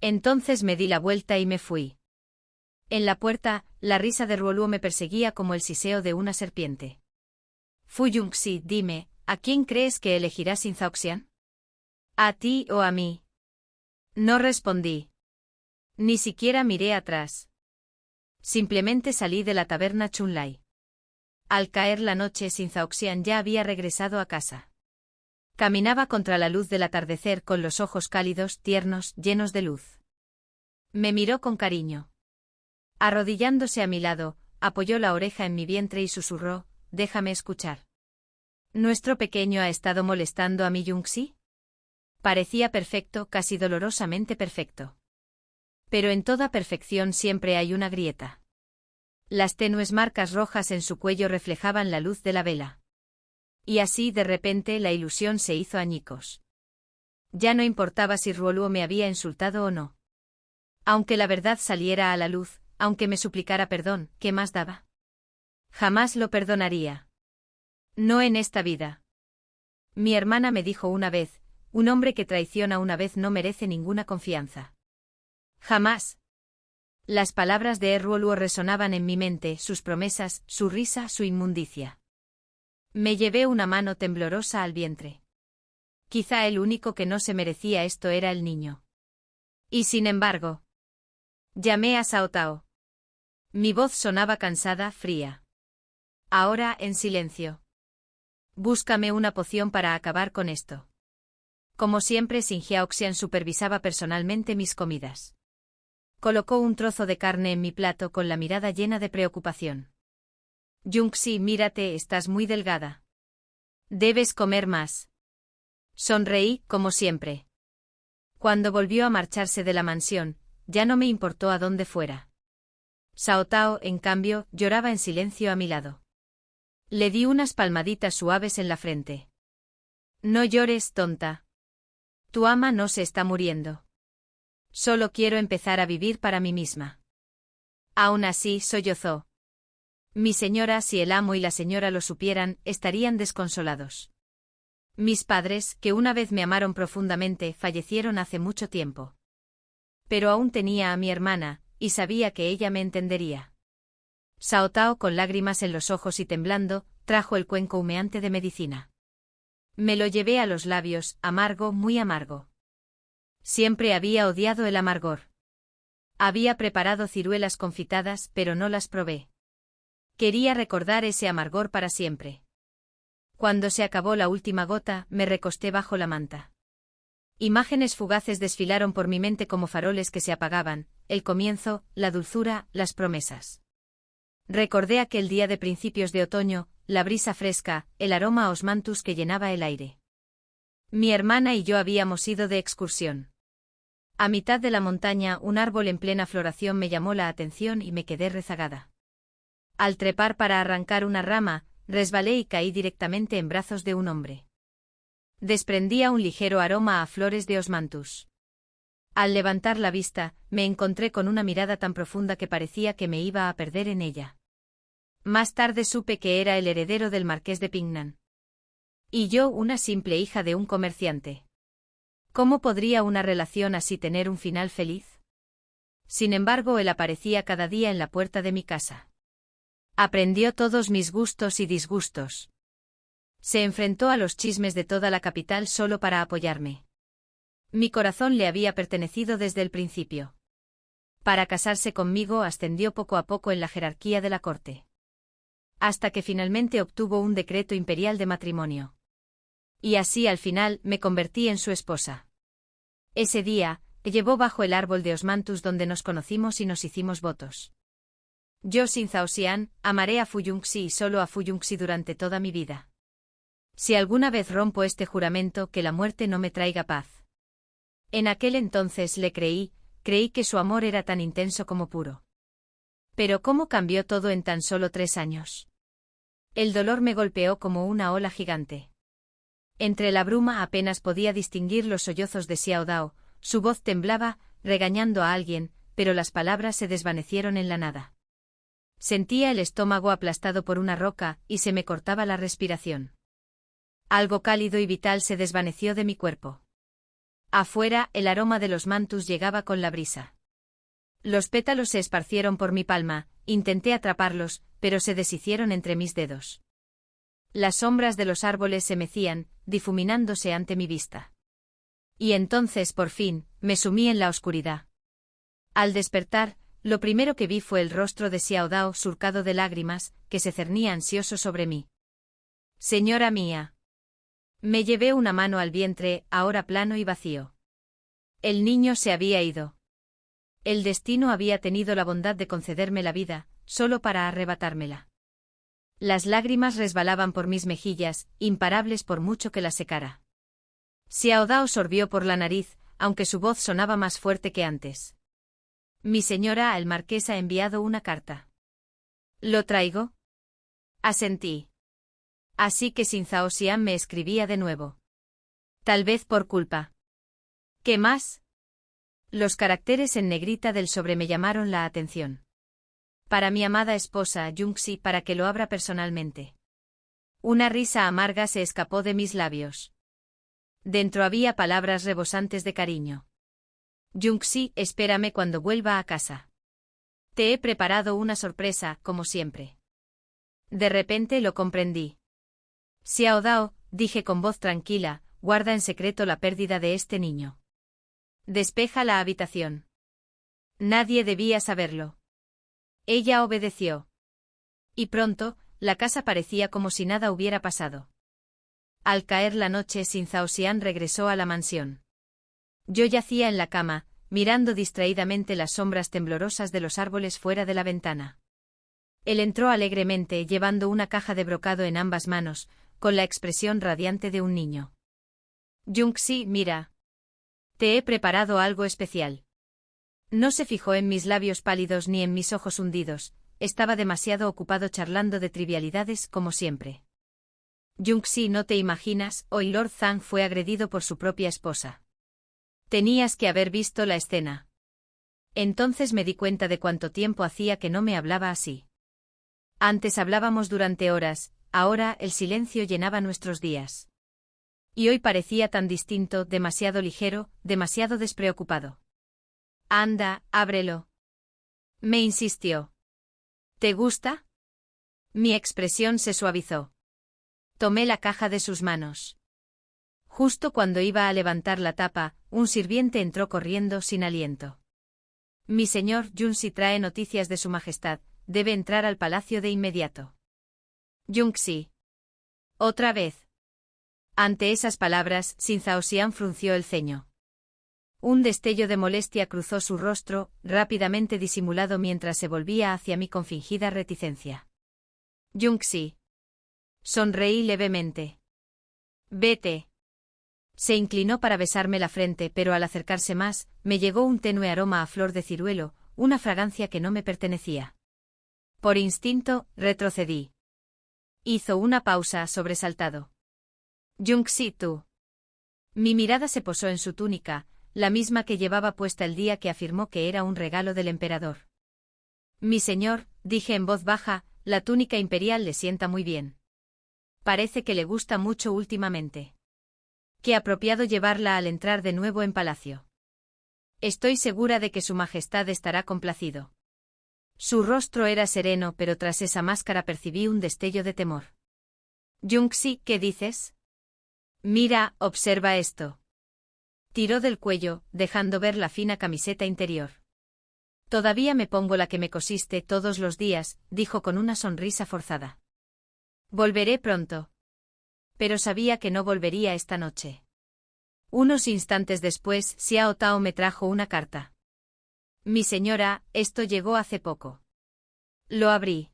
Entonces me di la vuelta y me fui. En la puerta, la risa de Ruoluo me perseguía como el siseo de una serpiente. Fu Yongxi, dime, ¿a quién crees que elegirás Sin Zhaoxian? ¿A ti o a mí? No respondí. Ni siquiera miré atrás. Simplemente salí de la taberna Chunlai. Al caer la noche, Sin Zhaoxian ya había regresado a casa. Caminaba contra la luz del atardecer con los ojos cálidos, tiernos, llenos de luz. Me miró con cariño. Arrodillándose a mi lado, apoyó la oreja en mi vientre y susurró, déjame escuchar. ¿Nuestro pequeño ha estado molestando a mi Yongxi? Parecía perfecto, casi dolorosamente perfecto. Pero en toda perfección siempre hay una grieta. Las tenues marcas rojas en su cuello reflejaban la luz de la vela. Y así de repente la ilusión se hizo añicos. Ya no importaba si Ruoluo me había insultado o no. Aunque la verdad saliera a la luz, aunque me suplicara perdón, ¿qué más daba? Jamás lo perdonaría. No en esta vida. Mi hermana me dijo una vez, un hombre que traiciona una vez no merece ninguna confianza. Jamás. Las palabras de Ruoluo resonaban en mi mente, sus promesas, su risa, su inmundicia. Me llevé una mano temblorosa al vientre. Quizá el único que no se merecía esto era el niño. Y sin embargo, llamé a Cao Tao. Mi voz sonaba cansada, fría. Ahora, en silencio. Búscame una poción para acabar con esto. Como siempre, Sin Zhaoxian supervisaba personalmente mis comidas. Colocó un trozo de carne en mi plato con la mirada llena de preocupación. Yongxi, mírate, estás muy delgada. Debes comer más. Sonreí, como siempre. Cuando volvió a marcharse de la mansión, ya no me importó a dónde fuera. Cao Tao, en cambio, lloraba en silencio a mi lado. Le di unas palmaditas suaves en la frente. No llores, tonta. Tu ama no se está muriendo. Solo quiero empezar a vivir para mí misma. Aún así, sollozó. Mi señora, si el amo y la señora lo supieran, estarían desconsolados. Mis padres, que una vez me amaron profundamente, fallecieron hace mucho tiempo. Pero aún tenía a mi hermana, y sabía que ella me entendería. Cao Tao, con lágrimas en los ojos y temblando, trajo el cuenco humeante de medicina. Me lo llevé a los labios, amargo, muy amargo. Siempre había odiado el amargor. Había preparado ciruelas confitadas, pero no las probé. Quería recordar ese amargor para siempre. Cuando se acabó la última gota, me recosté bajo la manta. Imágenes fugaces desfilaron por mi mente como faroles que se apagaban, el comienzo, la dulzura, las promesas. Recordé aquel día de principios de otoño, la brisa fresca, el aroma a osmanthus que llenaba el aire. Mi hermana y yo habíamos ido de excursión. A mitad de la montaña, un árbol en plena floración me llamó la atención y me quedé rezagada. Al trepar para arrancar una rama, resbalé y caí directamente en brazos de un hombre. Desprendía un ligero aroma a flores de osmanthus. Al levantar la vista, me encontré con una mirada tan profunda que parecía que me iba a perder en ella. Más tarde supe que era el heredero del marqués de Pingnan. Y yo, una simple hija de un comerciante. ¿Cómo podría una relación así tener un final feliz? Sin embargo, él aparecía cada día en la puerta de mi casa. Aprendió todos mis gustos y disgustos. Se enfrentó a los chismes de toda la capital solo para apoyarme. Mi corazón le había pertenecido desde el principio. Para casarse conmigo ascendió poco a poco en la jerarquía de la corte. Hasta que finalmente obtuvo un decreto imperial de matrimonio. Y así al final me convertí en su esposa. Ese día, llevó bajo el árbol de osmanthus donde nos conocimos y nos hicimos votos. Yo, Sin Zhaoxian, amaré a Fu Yongxi y solo a Fu Yongxi durante toda mi vida. Si alguna vez rompo este juramento, que la muerte no me traiga paz. En aquel entonces le creí que su amor era tan intenso como puro. Pero ¿cómo cambió todo en tan solo 3 años? El dolor me golpeó como una ola gigante. Entre la bruma apenas podía distinguir los sollozos de Xiao Dao, su voz temblaba, regañando a alguien, pero las palabras se desvanecieron en la nada. Sentía el estómago aplastado por una roca, y se me cortaba la respiración. Algo cálido y vital se desvaneció de mi cuerpo. Afuera, el aroma de los mantus llegaba con la brisa. Los pétalos se esparcieron por mi palma, intenté atraparlos, pero se deshicieron entre mis dedos. Las sombras de los árboles se mecían, difuminándose ante mi vista. Y entonces, por fin, me sumí en la oscuridad. Al despertar, lo primero que vi fue el rostro de Xiao Dao surcado de lágrimas, que se cernía ansioso sobre mí. Señora mía. Me llevé una mano al vientre, ahora plano y vacío. El niño se había ido. El destino había tenido la bondad de concederme la vida, solo para arrebatármela. Las lágrimas resbalaban por mis mejillas, imparables por mucho que las secara. Xiao Dao sorbió por la nariz, aunque su voz sonaba más fuerte que antes. Mi señora el marqués ha enviado una carta. ¿Lo traigo? Asentí. Así que Xin Zhao Xian me escribía de nuevo. Tal vez por culpa. ¿Qué más? Los caracteres en negrita del sobre me llamaron la atención. Para mi amada esposa, Yunxi, para que lo abra personalmente. Una risa amarga se escapó de mis labios. Dentro había palabras rebosantes de cariño. Yunxi, espérame cuando vuelva a casa. Te he preparado una sorpresa, como siempre. De repente lo comprendí. Xiao Dao, dije con voz tranquila, guarda en secreto la pérdida de este niño. Despeja la habitación. Nadie debía saberlo. Ella obedeció. Y pronto, la casa parecía como si nada hubiera pasado. Al caer la noche, Xin Zhao Xian regresó a la mansión. Yo yacía en la cama, mirando distraídamente las sombras temblorosas de los árboles fuera de la ventana. Él entró alegremente, llevando una caja de brocado en ambas manos, con la expresión radiante de un niño. Yunxi, mira. Te he preparado algo especial. No se fijó en mis labios pálidos ni en mis ojos hundidos, estaba demasiado ocupado charlando de trivialidades como siempre. Yunxi, no te imaginas, hoy Lord Zhang fue agredido por su propia esposa. Tenías que haber visto la escena. Entonces me di cuenta de cuánto tiempo hacía que no me hablaba así. Antes hablábamos durante horas, ahora el silencio llenaba nuestros días. Y hoy parecía tan distinto, demasiado ligero, demasiado despreocupado. Anda, ábrelo. Me insistió. ¿Te gusta? Mi expresión se suavizó. Tomé la caja de sus manos. Justo cuando iba a levantar la tapa, un sirviente entró corriendo sin aliento. Mi señor Yunxi trae noticias de su majestad, debe entrar al palacio de inmediato. Yunxi. Otra vez. Ante esas palabras, Xin Zhao Xian frunció el ceño. Un destello de molestia cruzó su rostro, rápidamente disimulado mientras se volvía hacia mí con fingida reticencia. Yunxi. Sonreí levemente. Vete. Se inclinó para besarme la frente, pero al acercarse más, me llegó un tenue aroma a flor de ciruelo, una fragancia que no me pertenecía. Por instinto, retrocedí. Hizo una pausa, sobresaltado. Yunxi, tú. Mi mirada se posó en su túnica, la misma que llevaba puesta el día que afirmó que era un regalo del emperador. Mi señor, dije en voz baja, la túnica imperial le sienta muy bien. Parece que le gusta mucho últimamente. Qué apropiado llevarla al entrar de nuevo en palacio. Estoy segura de que su majestad estará complacido. Su rostro era sereno, pero tras esa máscara percibí un destello de temor. Yunxi, ¿qué dices? Mira, observa esto. Tiró del cuello, dejando ver la fina camiseta interior. Todavía me pongo la que me cosiste todos los días, dijo con una sonrisa forzada. Volveré pronto. Pero sabía que no volvería esta noche. Unos instantes después, Xiao Tao me trajo una carta. Mi señora, esto llegó hace poco. Lo abrí.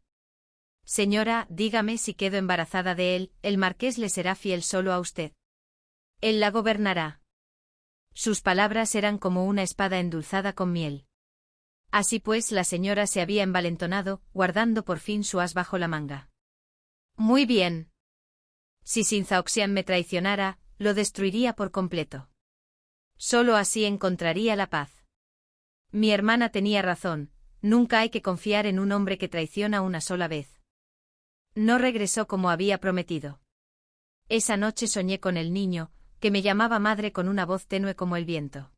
Señora, dígame si quedo embarazada de él, el marqués le será fiel solo a usted. Él la gobernará. Sus palabras eran como una espada endulzada con miel. Así pues, la señora se había envalentonado, guardando por fin su as bajo la manga. Muy bien. Si Xin Zhao Xian me traicionara, lo destruiría por completo. Solo así encontraría la paz. Mi hermana tenía razón, nunca hay que confiar en un hombre que traiciona una sola vez. No regresó como había prometido. Esa noche soñé con el niño, que me llamaba madre con una voz tenue como el viento.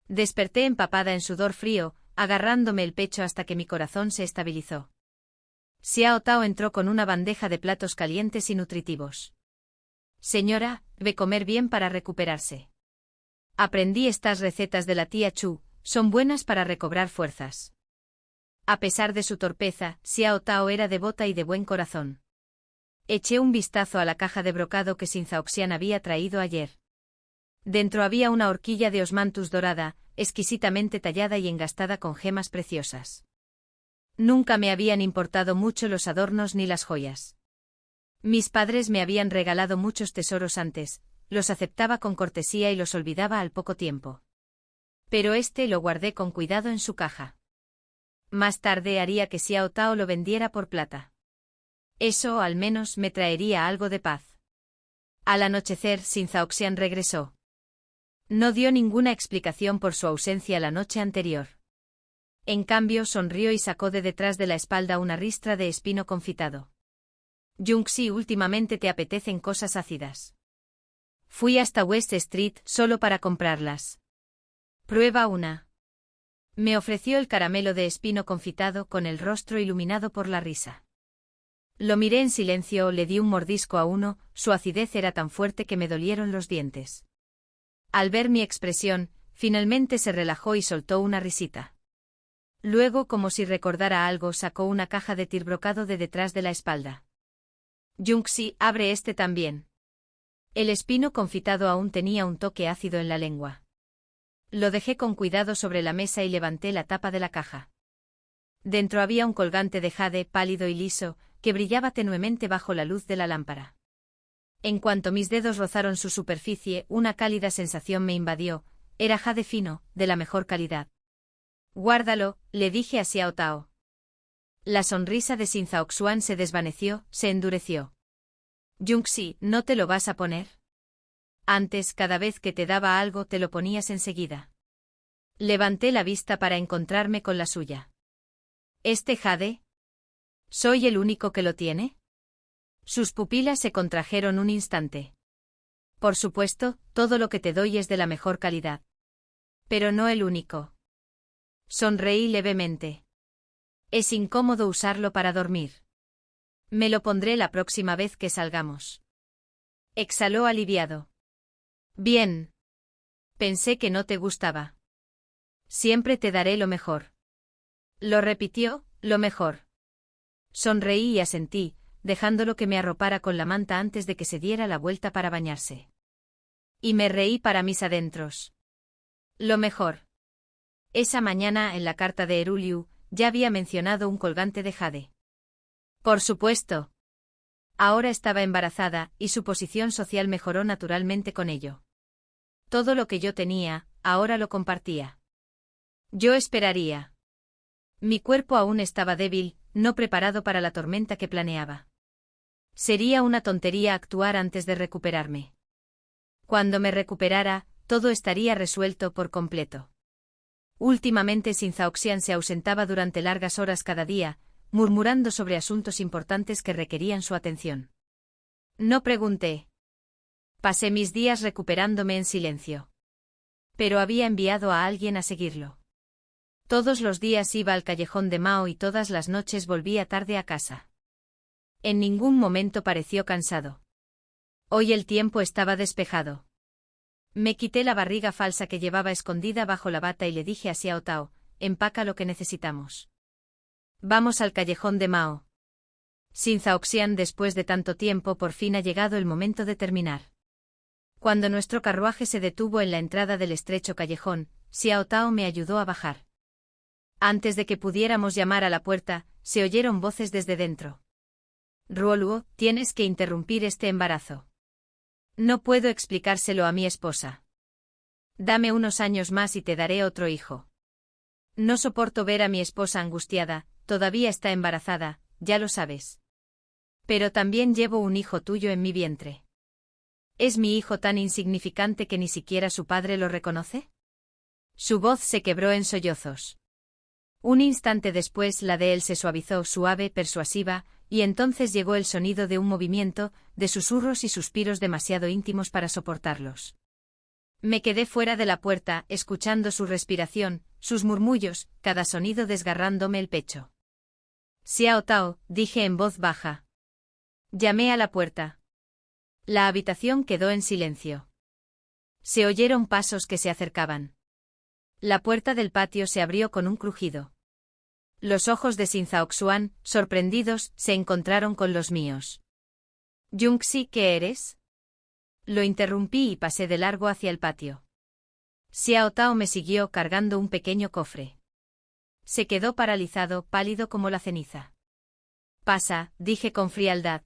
Desperté empapada en sudor frío, agarrándome el pecho hasta que mi corazón se estabilizó. Xiao Tao entró con una bandeja de platos calientes y nutritivos. Señora, debe comer bien para recuperarse. Aprendí estas recetas de la tía Chu, son buenas para recobrar fuerzas. A pesar de su torpeza, Xiao Tao era devota y de buen corazón. Eché un vistazo a la caja de brocado que Xin Zhaoxian había traído ayer. Dentro había una horquilla de osmanthus dorada, exquisitamente tallada y engastada con gemas preciosas. Nunca me habían importado mucho los adornos ni las joyas. Mis padres me habían regalado muchos tesoros antes, los aceptaba con cortesía y los olvidaba al poco tiempo. Pero este lo guardé con cuidado en su caja. Más tarde haría que Xiao Tao lo vendiera por plata. Eso al menos me traería algo de paz. Al anochecer, Xin Zhaoxian regresó. No dio ninguna explicación por su ausencia la noche anterior. En cambio sonrió y sacó de detrás de la espalda una ristra de espino confitado. Yunxi, últimamente te apetecen cosas ácidas. Fui hasta West Street solo para comprarlas. Prueba una. Me ofreció el caramelo de espino confitado con el rostro iluminado por la risa. Lo miré en silencio, le di un mordisco a uno, su acidez era tan fuerte que me dolieron los dientes. Al ver mi expresión, finalmente se relajó y soltó una risita. Luego, como si recordara algo, sacó una caja de tirbrocado de detrás de la espalda. Yunxi, abre este también. El espino confitado aún tenía un toque ácido en la lengua. Lo dejé con cuidado sobre la mesa y levanté la tapa de la caja. Dentro había un colgante de jade pálido y liso, que brillaba tenuemente bajo la luz de la lámpara. En cuanto mis dedos rozaron su superficie, una cálida sensación me invadió, era jade fino, de la mejor calidad. Guárdalo, le dije a Xiao Tao. La sonrisa de Xin Zhaoxian se desvaneció, se endureció. Yunxi, ¿no te lo vas a poner? Antes, cada vez que te daba algo te lo ponías enseguida. Levanté la vista para encontrarme con la suya. ¿Este jade? ¿Soy el único que lo tiene? Sus pupilas se contrajeron un instante. Por supuesto, todo lo que te doy es de la mejor calidad. Pero no el único. Sonreí levemente. Es incómodo usarlo para dormir. Me lo pondré la próxima vez que salgamos. Exhaló aliviado. Bien. Pensé que no te gustaba. Siempre te daré lo mejor. Lo repitió, lo mejor. Sonreí y asentí, dejándolo que me arropara con la manta antes de que se diera la vuelta para bañarse. Y me reí para mis adentros. Lo mejor. Esa mañana en la carta de Eruliu, ya había mencionado un colgante de jade. Por supuesto. Ahora estaba embarazada, y su posición social mejoró naturalmente con ello. Todo lo que yo tenía, ahora lo compartía. Yo esperaría. Mi cuerpo aún estaba débil, no preparado para la tormenta que planeaba. Sería una tontería actuar antes de recuperarme. Cuando me recuperara, todo estaría resuelto por completo. Últimamente Xin Zhaoxian se ausentaba durante largas horas cada día, murmurando sobre asuntos importantes que requerían su atención. No pregunté. Pasé mis días recuperándome en silencio. Pero había enviado a alguien a seguirlo. Todos los días iba al callejón de Mao y todas las noches volvía tarde a casa. En ningún momento pareció cansado. Hoy el tiempo estaba despejado. Me quité la barriga falsa que llevaba escondida bajo la bata y le dije a Xiao Tao, empaca lo que necesitamos. Vamos al callejón de Mao. Xin Zhaoxian, después de tanto tiempo, por fin ha llegado el momento de terminar. Cuando nuestro carruaje se detuvo en la entrada del estrecho callejón, Xiao Tao me ayudó a bajar. Antes de que pudiéramos llamar a la puerta, se oyeron voces desde dentro. Ruoluo, tienes que interrumpir este embarazo. No puedo explicárselo a mi esposa. Dame unos años más y te daré otro hijo. No soporto ver a mi esposa angustiada, todavía está embarazada, ya lo sabes. Pero también llevo un hijo tuyo en mi vientre. ¿Es mi hijo tan insignificante que ni siquiera su padre lo reconoce? Su voz se quebró en sollozos. Un instante después la de él se suavizó, suave, persuasiva, Y entonces llegó el sonido de un movimiento, de susurros y suspiros demasiado íntimos para soportarlos. Me quedé fuera de la puerta, escuchando su respiración, sus murmullos, cada sonido desgarrándome el pecho. Xiao Tao, dije en voz baja. Llamé a la puerta. La habitación quedó en silencio. Se oyeron pasos que se acercaban. La puerta del patio se abrió con un crujido. Los ojos de Xin Zhaoxuan, sorprendidos, se encontraron con los míos. «Yunxi, ¿qué eres?» Lo interrumpí y pasé de largo hacia el patio. Xiao Tao me siguió cargando un pequeño cofre. Se quedó paralizado, pálido como la ceniza. «Pasa», dije con frialdad.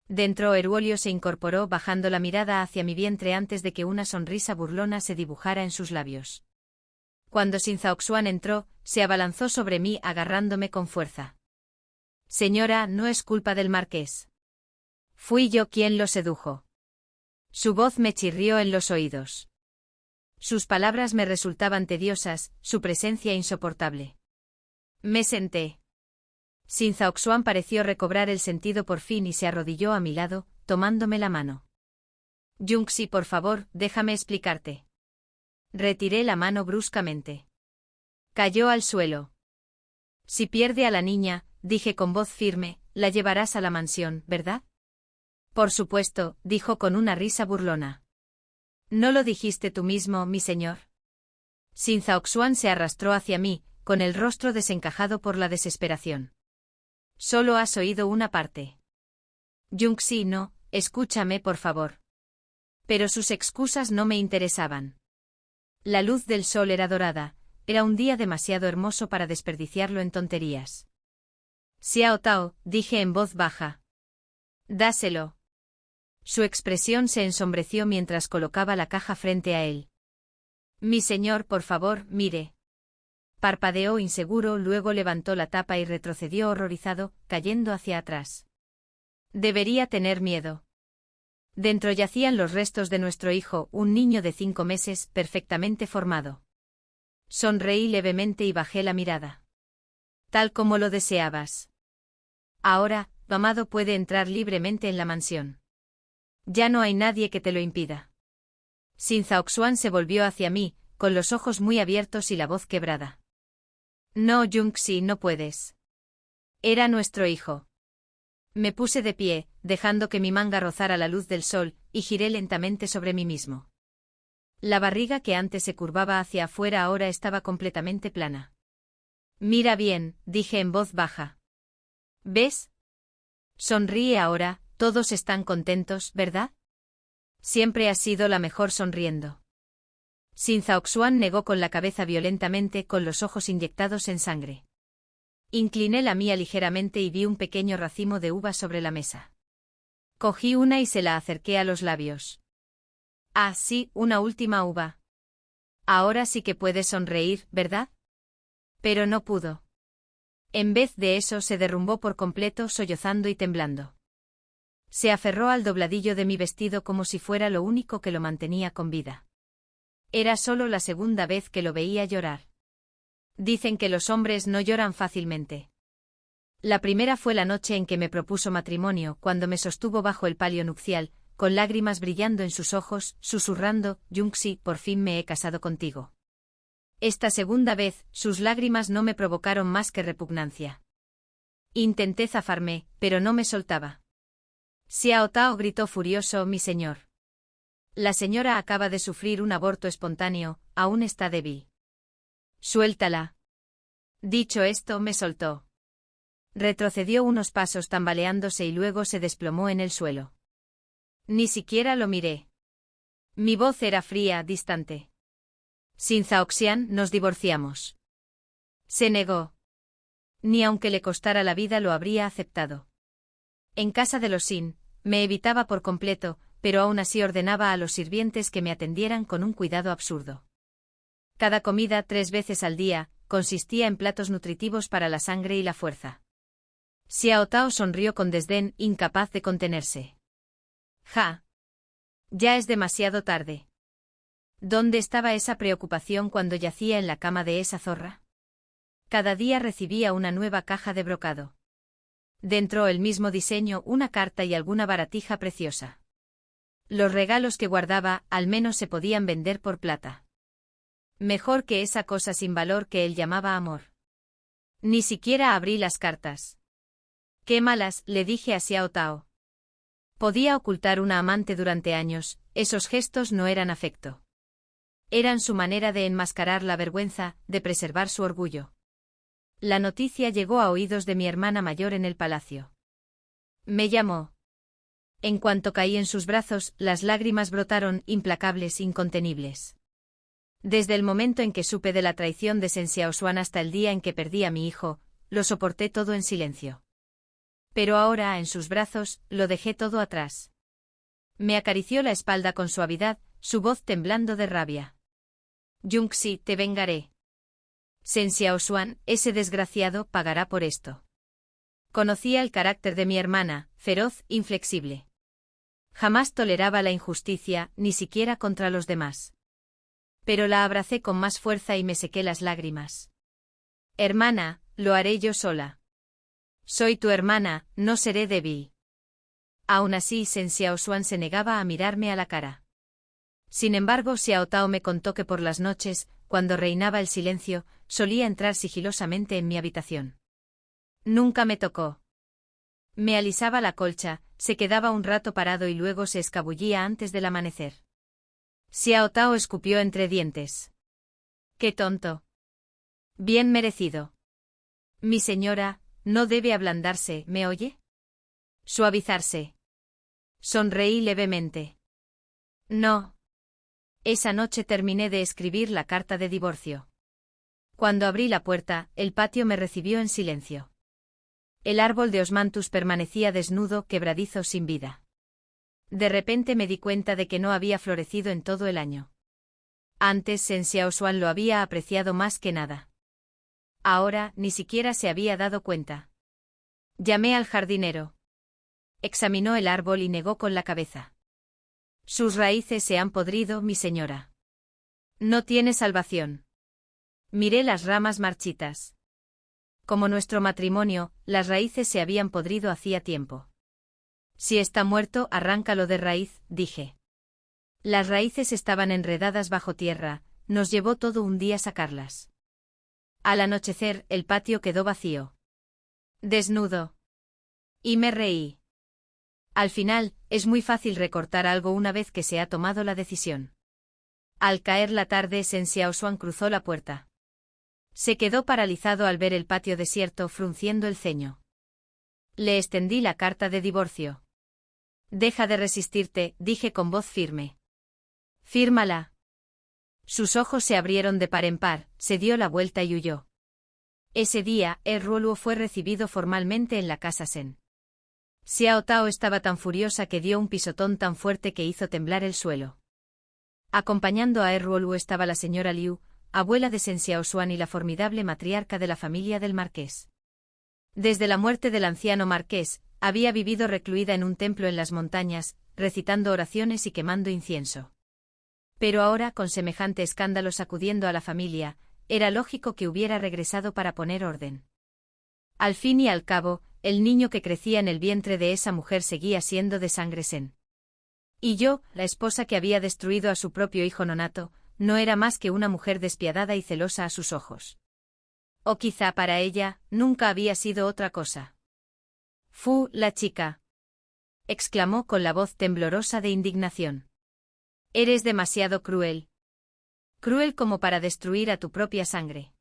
Dentro Eruolio se incorporó bajando la mirada hacia mi vientre antes de que una sonrisa burlona se dibujara en sus labios. Cuando Xin Zhaoxuan entró, se abalanzó sobre mí agarrándome con fuerza. «Señora, no es culpa del marqués. Fui yo quien lo sedujo». Su voz me chirrió en los oídos. Sus palabras me resultaban tediosas, su presencia insoportable. Me senté. Xin Zhaoxuan pareció recobrar el sentido por fin y se arrodilló a mi lado, tomándome la mano. «Yunxi, por favor, déjame explicarte». Retiré la mano bruscamente. Cayó al suelo. «Si pierde a la niña», dije con voz firme, «la llevarás a la mansión, ¿verdad?» «Por supuesto», dijo con una risa burlona. «¿No lo dijiste tú mismo, mi señor?» Xin Zhaoxuan se arrastró hacia mí, con el rostro desencajado por la desesperación. «Solo has oído una parte». «Yunxi, no, escúchame por favor». Pero sus excusas no me interesaban. La luz del sol era dorada, era un día demasiado hermoso para desperdiciarlo en tonterías. «Xiao Tao», dije en voz baja. «Dáselo». Su expresión se ensombreció mientras colocaba la caja frente a él. «Mi señor, por favor, mire». Parpadeó inseguro, luego levantó la tapa y retrocedió horrorizado, cayendo hacia atrás. Debería tener miedo. Dentro yacían los restos de nuestro hijo, un niño de 5 meses, perfectamente formado. Sonreí levemente y bajé la mirada. «Tal como lo deseabas. Ahora, tu amado puede entrar libremente en la mansión. Ya no hay nadie que te lo impida». Xin Zhaoxuan se volvió hacia mí, con los ojos muy abiertos y la voz quebrada. «No, Yunxi, no puedes. Era nuestro hijo». Me puse de pie, dejando que mi manga rozara la luz del sol, y giré lentamente sobre mí mismo. La barriga que antes se curvaba hacia afuera ahora estaba completamente plana. «Mira bien», dije en voz baja. «¿Ves? Sonríe ahora, todos están contentos, ¿verdad? Siempre has sido la mejor sonriendo». Xin Zhaoxuan negó con la cabeza violentamente, con los ojos inyectados en sangre. Incliné la mía ligeramente y vi un pequeño racimo de uvas sobre la mesa. Cogí una y se la acerqué a los labios. «Ah, sí, una última uva. Ahora sí que puedes sonreír, ¿verdad?» Pero no pudo. En vez de eso se derrumbó por completo, sollozando y temblando. Se aferró al dobladillo de mi vestido como si fuera lo único que lo mantenía con vida. Era solo la segunda vez que lo veía llorar. Dicen que los hombres no lloran fácilmente. La primera fue la noche en que me propuso matrimonio, cuando me sostuvo bajo el palio nupcial, con lágrimas brillando en sus ojos, susurrando, «Yunxi, por fin me he casado contigo». Esta segunda vez, sus lágrimas no me provocaron más que repugnancia. Intenté zafarme, pero no me soltaba. «Xiao Tao», gritó furioso, «mi señor. La señora acaba de sufrir un aborto espontáneo, aún está débil. Suéltala». Dicho esto, me soltó. Retrocedió unos pasos tambaleándose y luego se desplomó en el suelo. Ni siquiera lo miré. Mi voz era fría, distante. «Xin Zhaoxian, nos divorciamos». Se negó. Ni aunque le costara la vida lo habría aceptado. En casa de los Xin, me evitaba por completo, pero aún así ordenaba a los sirvientes que me atendieran con un cuidado absurdo. Cada comida 3 veces al día, consistía en platos nutritivos para la sangre y la fuerza. Xiao Tao sonrió con desdén, incapaz de contenerse. «Ja. Ya es demasiado tarde». ¿Dónde estaba esa preocupación cuando yacía en la cama de esa zorra? Cada día recibía una nueva caja de brocado. Dentro el mismo diseño, una carta y alguna baratija preciosa. Los regalos que guardaba, al menos se podían vender por plata. Mejor que esa cosa sin valor que él llamaba amor. Ni siquiera abrí las cartas. Qué malas, le dije a Xiao Tao. Podía ocultar una amante durante años, esos gestos no eran afecto. Eran su manera de enmascarar la vergüenza, de preservar su orgullo. La noticia llegó a oídos de mi hermana mayor en el palacio. Me llamó. En cuanto caí en sus brazos, las lágrimas brotaron, implacables, incontenibles. Desde el momento en que supe de la traición de Shen Xiaoshuan hasta el día en que perdí a mi hijo, lo soporté todo en silencio. Pero ahora, en sus brazos, lo dejé todo atrás. Me acarició la espalda con suavidad, su voz temblando de rabia. Yunxi, te vengaré. Shen Xiaoshuan, ese desgraciado, pagará por esto. Conocía el carácter de mi hermana, feroz, inflexible. Jamás toleraba la injusticia, ni siquiera contra los demás. Pero la abracé con más fuerza y me sequé las lágrimas. Hermana, lo haré yo sola. Soy tu hermana, no seré débil. Aún así, Shen Xiaoshuan se negaba a mirarme a la cara. Sin embargo, Xiao Tao me contó que por las noches, cuando reinaba el silencio, solía entrar sigilosamente en mi habitación. Nunca me tocó. Me alisaba la colcha, se quedaba un rato parado y luego se escabullía antes del amanecer. Xiao Tao escupió entre dientes. ¡Qué tonto! Bien merecido. Mi señora, no debe ablandarse, ¿me oye? Suavizarse. Sonreí levemente. No. Esa noche terminé de escribir la carta de divorcio. Cuando abrí la puerta, el patio me recibió en silencio. El árbol de osmanthus permanecía desnudo, quebradizo, sin vida. De repente me di cuenta de que no había florecido en todo el año. Antes Shen Xiaoshuan lo había apreciado más que nada. Ahora, ni siquiera se había dado cuenta. Llamé al jardinero. Examinó el árbol y negó con la cabeza. Sus raíces se han podrido, mi señora. No tiene salvación. Miré las ramas marchitas. Como nuestro matrimonio, las raíces se habían podrido hacía tiempo. Si está muerto, arráncalo de raíz, dije. Las raíces estaban enredadas bajo tierra, nos llevó todo un día sacarlas. Al anochecer, el patio quedó vacío. Desnudo. Y me reí. Al final, es muy fácil recortar algo una vez que se ha tomado la decisión. Al caer la tarde, Shen Xiaoshuan cruzó la puerta. Se quedó paralizado al ver el patio desierto, frunciendo el ceño. Le extendí la carta de divorcio. Deja de resistirte, dije con voz firme. Fírmala. Sus ojos se abrieron de par en par, se dio la vuelta y huyó. Ese día, Ruoluo fue recibido formalmente en la casa Shen. Xiao Tao estaba tan furiosa que dio un pisotón tan fuerte que hizo temblar el suelo. Acompañando a Ruoluo estaba la señora Liu, abuela de Shen Xiaoshuan y la formidable matriarca de la familia del marqués. Desde la muerte del anciano marqués, había vivido recluida en un templo en las montañas, recitando oraciones y quemando incienso. Pero ahora, con semejante escándalo sacudiendo a la familia, era lógico que hubiera regresado para poner orden. Al fin y al cabo, el niño que crecía en el vientre de esa mujer seguía siendo de sangre Shen. Y yo, la esposa que había destruido a su propio hijo nonato, no era más que una mujer despiadada y celosa a sus ojos. O quizá para ella, nunca había sido otra cosa. «Fu, la chica», exclamó con la voz temblorosa de indignación. «Eres demasiado cruel. Cruel como para destruir a tu propia sangre.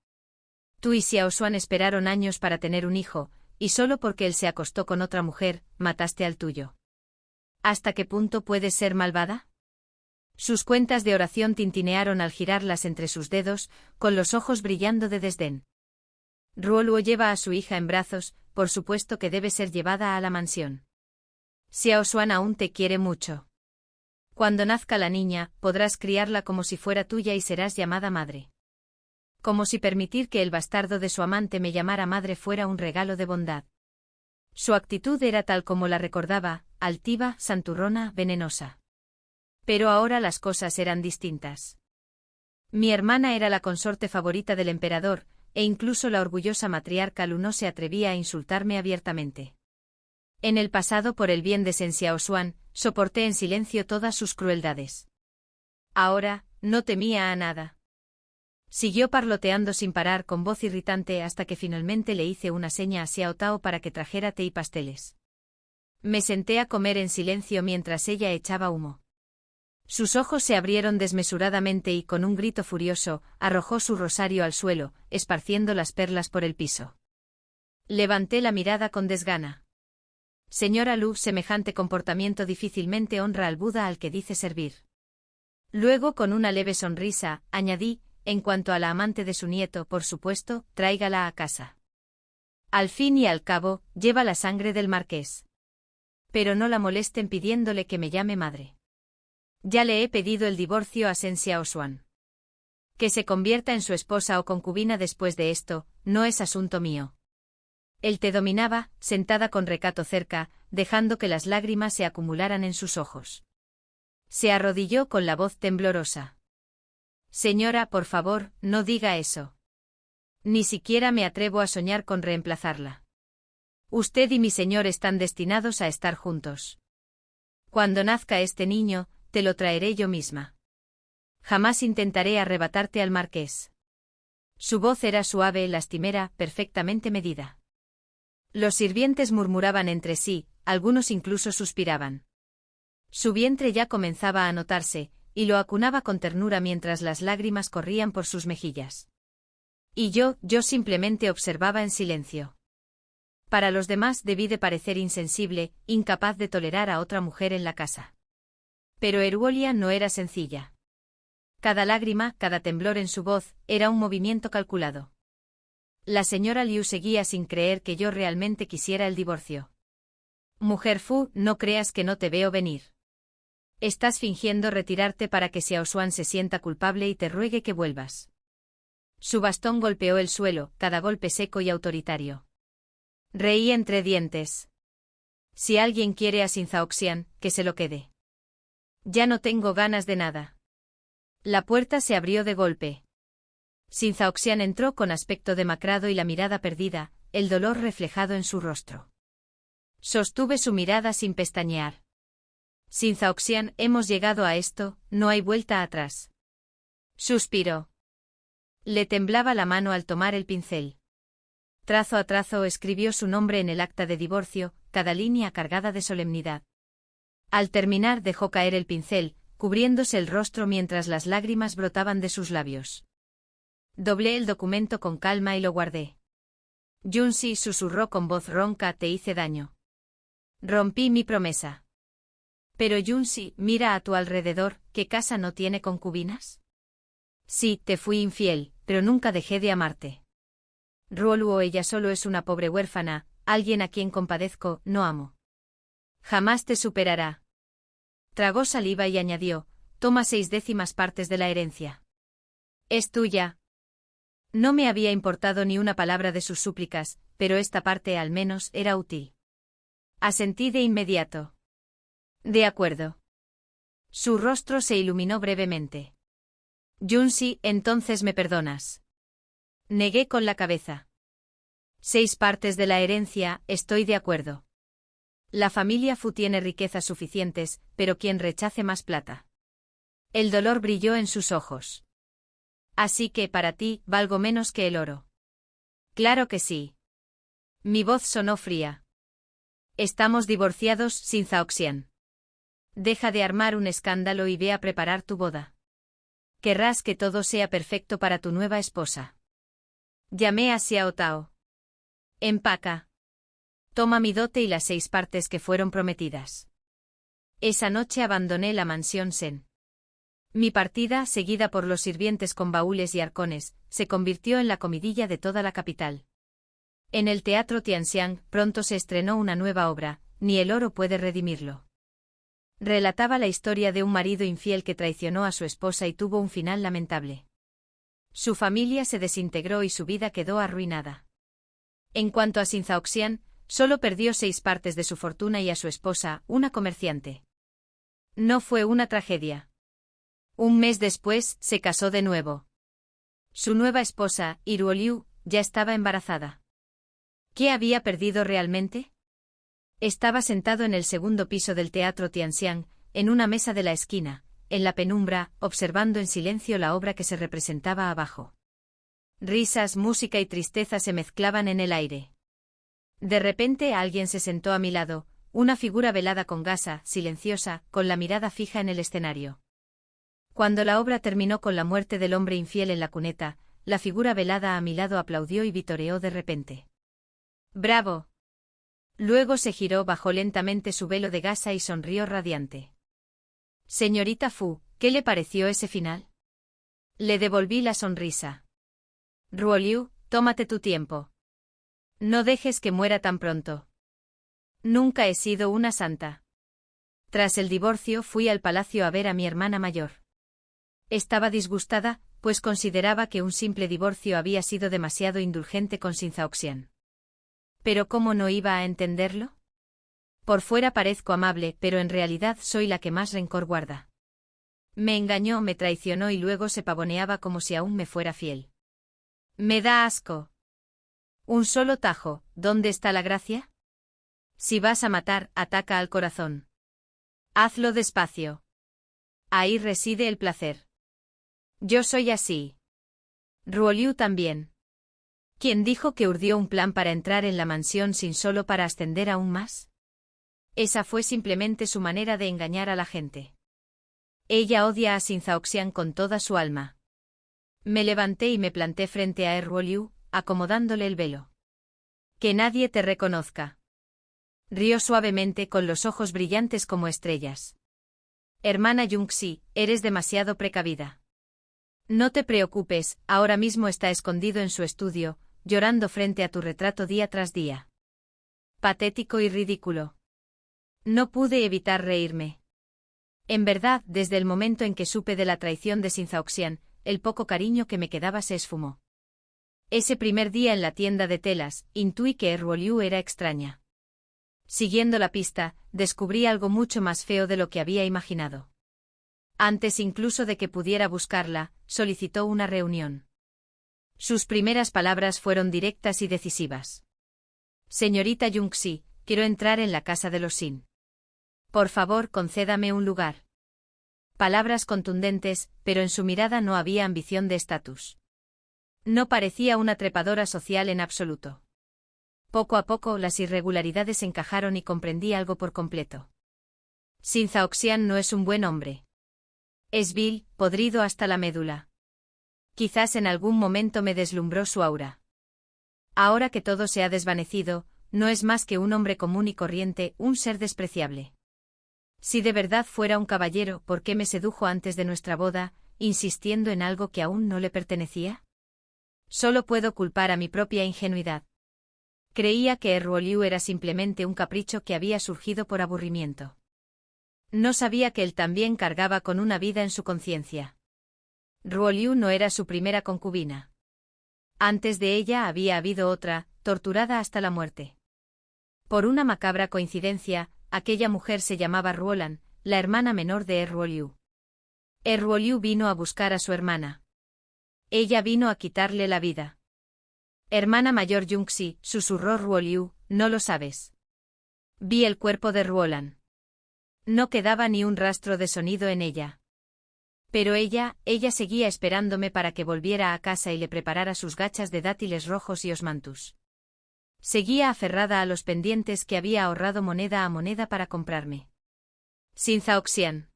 Tú y Xiaoshuan esperaron años para tener un hijo, y solo porque él se acostó con otra mujer, mataste al tuyo. ¿Hasta qué punto puedes ser malvada?» Sus cuentas de oración tintinearon al girarlas entre sus dedos, con los ojos brillando de desdén. Ruoluo lleva a su hija en brazos, por supuesto que debe ser llevada a la mansión. Xiaoshuan aún te quiere mucho. Cuando nazca la niña, podrás criarla como si fuera tuya y serás llamada madre. Como si permitir que el bastardo de su amante me llamara madre fuera un regalo de bondad. Su actitud era tal como la recordaba, altiva, santurrona, venenosa. Pero ahora las cosas eran distintas. Mi hermana era la consorte favorita del emperador, e incluso la orgullosa matriarca Lu no se atrevía a insultarme abiertamente. En el pasado, por el bien de Shen Xiaoshuan, soporté en silencio todas sus crueldades. Ahora, no temía a nada. Siguió parloteando sin parar con voz irritante hasta que finalmente le hice una seña a Xiao Tao para que trajera té y pasteles. Me senté a comer en silencio mientras ella echaba humo. Sus ojos se abrieron desmesuradamente y con un grito furioso, arrojó su rosario al suelo, esparciendo las perlas por el piso. Levanté la mirada con desgana. Señora Lu, semejante comportamiento difícilmente honra al Buda al que dice servir. Luego, con una leve sonrisa, añadí, en cuanto a la amante de su nieto, por supuesto, tráigala a casa. Al fin y al cabo, lleva la sangre del marqués. Pero no la molesten pidiéndole que me llame madre. Ya le he pedido el divorcio a Shen Xiaoshuan. Que se convierta en su esposa o concubina después de esto, no es asunto mío. Él te dominaba, sentada con recato cerca, dejando que las lágrimas se acumularan en sus ojos. Se arrodilló con la voz temblorosa. Señora, por favor, no diga eso. Ni siquiera me atrevo a soñar con reemplazarla. Usted y mi señor están destinados a estar juntos. Cuando nazca este niño, te lo traeré yo misma. Jamás intentaré arrebatarte al marqués. Su voz era suave, lastimera, perfectamente medida. Los sirvientes murmuraban entre sí, algunos incluso suspiraban. Su vientre ya comenzaba a notarse, y lo acunaba con ternura mientras las lágrimas corrían por sus mejillas. Y yo simplemente observaba en silencio. Para los demás debí de parecer insensible, incapaz de tolerar a otra mujer en la casa. Pero Eruolia no era sencilla. Cada lágrima, cada temblor en su voz, era un movimiento calculado. La señora Liu seguía sin creer que yo realmente quisiera el divorcio. Mujer Fu, no creas que no te veo venir. Estás fingiendo retirarte para que Xiaoshuan se sienta culpable y te ruegue que vuelvas. Su bastón golpeó el suelo, cada golpe seco y autoritario. Reí entre dientes. Si alguien quiere a Xin Zhaoxian, que se lo quede. Ya no tengo ganas de nada. La puerta se abrió de golpe. Xin Zhaoxian entró con aspecto demacrado y la mirada perdida, el dolor reflejado en su rostro. Sostuve su mirada sin pestañear. Xin Zhaoxian, hemos llegado a esto, no hay vuelta atrás. Suspiró. Le temblaba la mano al tomar el pincel. Trazo a trazo escribió su nombre en el acta de divorcio, cada línea cargada de solemnidad. Al terminar dejó caer el pincel, cubriéndose el rostro mientras las lágrimas brotaban de sus labios. Doblé el documento con calma y lo guardé. Junsi susurró con voz ronca, te hice daño. Rompí mi promesa. Pero Junsi, mira a tu alrededor, ¿qué casa no tiene concubinas? Sí, te fui infiel, pero nunca dejé de amarte. Ruoluo, ella solo es una pobre huérfana, alguien a quien compadezco, no amo. Jamás te superará. Tragó saliva y añadió, toma 6/10 partes de la herencia. Es tuya. No me había importado ni una palabra de sus súplicas, pero esta parte al menos era útil. Asentí de inmediato. De acuerdo. Su rostro se iluminó brevemente. Junsi, entonces me perdonas. Negué con la cabeza. 6 partes de la herencia, estoy de acuerdo. La familia Fu tiene riquezas suficientes, pero quien rechace más plata. El dolor brilló en sus ojos. Así que para ti, valgo menos que el oro. Claro que sí. Mi voz sonó fría. Estamos divorciados, Xin Zhaoxian. Deja de armar un escándalo y ve a preparar tu boda. Querrás que todo sea perfecto para tu nueva esposa. Llamé a Xiao Tao. Empaca. Toma mi dote y las 6 partes que fueron prometidas. Esa noche abandoné la mansión Shen. Mi partida, seguida por los sirvientes con baúles y arcones, se convirtió en la comidilla de toda la capital. En el teatro Tianxiang pronto se estrenó una nueva obra, Ni el oro puede redimirlo. Relataba la historia de un marido infiel que traicionó a su esposa y tuvo un final lamentable. Su familia se desintegró y su vida quedó arruinada. En cuanto a Xin Zhaoxian, solo perdió 6 partes de su fortuna y a su esposa, una comerciante. No fue una tragedia. Un mes después, se casó de nuevo. Su nueva esposa, Iruo Liu, ya estaba embarazada. ¿Qué había perdido realmente? Estaba sentado en el segundo piso del Teatro Tianxiang, en una mesa de la esquina, en la penumbra, observando en silencio la obra que se representaba abajo. Risas, música y tristeza se mezclaban en el aire. De repente alguien se sentó a mi lado, una figura velada con gasa, silenciosa, con la mirada fija en el escenario. Cuando la obra terminó con la muerte del hombre infiel en la cuneta, la figura velada a mi lado aplaudió y vitoreó de repente. ¡Bravo! Luego se giró, bajó lentamente su velo de gasa y sonrió radiante. Señorita Fu, ¿qué le pareció ese final? Le devolví la sonrisa. Ruoliu, tómate tu tiempo. No dejes que muera tan pronto. Nunca he sido una santa. Tras el divorcio fui al palacio a ver a mi hermana mayor. Estaba disgustada, pues consideraba que un simple divorcio había sido demasiado indulgente con Xin Zhaoxian. ¿Pero cómo no iba a entenderlo? Por fuera parezco amable, pero en realidad soy la que más rencor guarda. Me engañó, me traicionó y luego se pavoneaba como si aún me fuera fiel. Me da asco. Un solo tajo, ¿dónde está la gracia? Si vas a matar, ataca al corazón. Hazlo despacio. Ahí reside el placer. Yo soy así. Ruoliu también. ¿Quién dijo que urdió un plan para entrar en la mansión sin solo para ascender aún más? Esa fue simplemente su manera de engañar a la gente. Ella odia a Xin Zhaoxian con toda su alma. Me levanté y me planté frente a Ruoliu, acomodándole el velo. Que nadie te reconozca. Rió suavemente con los ojos brillantes como estrellas. Hermana Yunxi, eres demasiado precavida. No te preocupes, ahora mismo está escondido en su estudio, llorando frente a tu retrato día tras día. Patético y ridículo. No pude evitar reírme. En verdad, desde el momento en que supe de la traición de Xin Zhaoxian, el poco cariño que me quedaba se esfumó. Ese primer día en la tienda de telas, intuí que Ruoliu era extraña. Siguiendo la pista, descubrí algo mucho más feo de lo que había imaginado. Antes incluso de que pudiera buscarla, solicitó una reunión. Sus primeras palabras fueron directas y decisivas. Señorita Yunxi, quiero entrar en la casa de los Xin. Por favor, concédame un lugar. Palabras contundentes, pero en su mirada no había ambición de estatus. No parecía una trepadora social en absoluto. Poco a poco las irregularidades encajaron y comprendí algo por completo. Xin Zhaoxian no es un buen hombre. Es vil, podrido hasta la médula. Quizás en algún momento me deslumbró su aura. Ahora que todo se ha desvanecido, no es más que un hombre común y corriente, un ser despreciable. Si de verdad fuera un caballero, ¿por qué me sedujo antes de nuestra boda, insistiendo en algo que aún no le pertenecía? Solo puedo culpar a mi propia ingenuidad. Creía que Ruoliu era simplemente un capricho que había surgido por aburrimiento. No sabía que él también cargaba con una vida en su conciencia. Ruoliu no era su primera concubina. Antes de ella había habido otra, torturada hasta la muerte. Por una macabra coincidencia, aquella mujer se llamaba Ruolan, la hermana menor de Ruoliu. Ruoliu vino a buscar a su hermana. Ella vino a quitarle la vida. Hermana mayor Yunxi, susurró Ruoliu, no lo sabes. Vi el cuerpo de Ruolan. No quedaba ni un rastro de sonido en ella. Pero ella seguía esperándome para que volviera a casa y le preparara sus gachas de dátiles rojos y osmanthus. Seguía aferrada a los pendientes que había ahorrado moneda a moneda para comprarme. Xin Zhaoxian.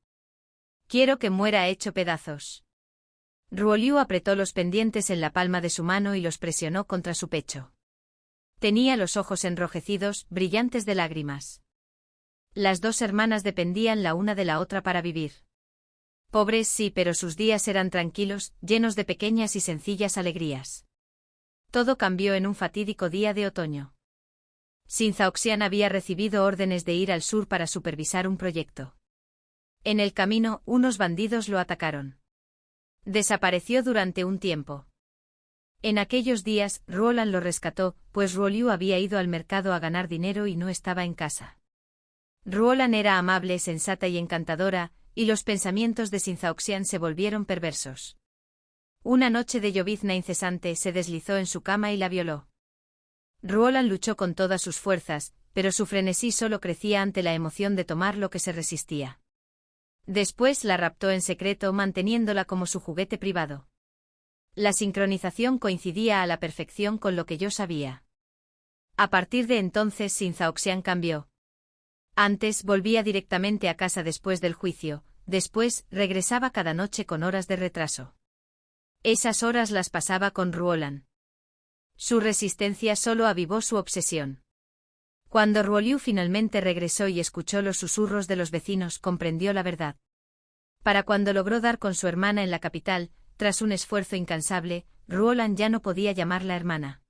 Quiero que muera hecho pedazos. Ruoliu apretó los pendientes en la palma de su mano y los presionó contra su pecho. Tenía los ojos enrojecidos, brillantes de lágrimas. Las dos hermanas dependían la una de la otra para vivir. Pobres sí, pero sus días eran tranquilos, llenos de pequeñas y sencillas alegrías. Todo cambió en un fatídico día de otoño. Xin Zhaoxian había recibido órdenes de ir al sur para supervisar un proyecto. En el camino, unos bandidos lo atacaron. Desapareció durante un tiempo. En aquellos días, Ruolan lo rescató, pues Ruoliu había ido al mercado a ganar dinero y no estaba en casa. Ruolan era amable, sensata y encantadora, y los pensamientos de Xin Zhaoxian se volvieron perversos. Una noche de llovizna incesante se deslizó en su cama y la violó. Ruolan luchó con todas sus fuerzas, pero su frenesí solo crecía ante la emoción de tomar lo que se resistía. Después la raptó en secreto, manteniéndola como su juguete privado. La sincronización coincidía a la perfección con lo que yo sabía. A partir de entonces Sin Zhaoxian cambió. Antes volvía directamente a casa después del juicio, después regresaba cada noche con horas de retraso. Esas horas las pasaba con Ruolan. Su resistencia solo avivó su obsesión. Cuando Ruoliu finalmente regresó y escuchó los susurros de los vecinos, comprendió la verdad. Para cuando logró dar con su hermana en la capital, tras un esfuerzo incansable, Ruolan ya no podía llamarla hermana.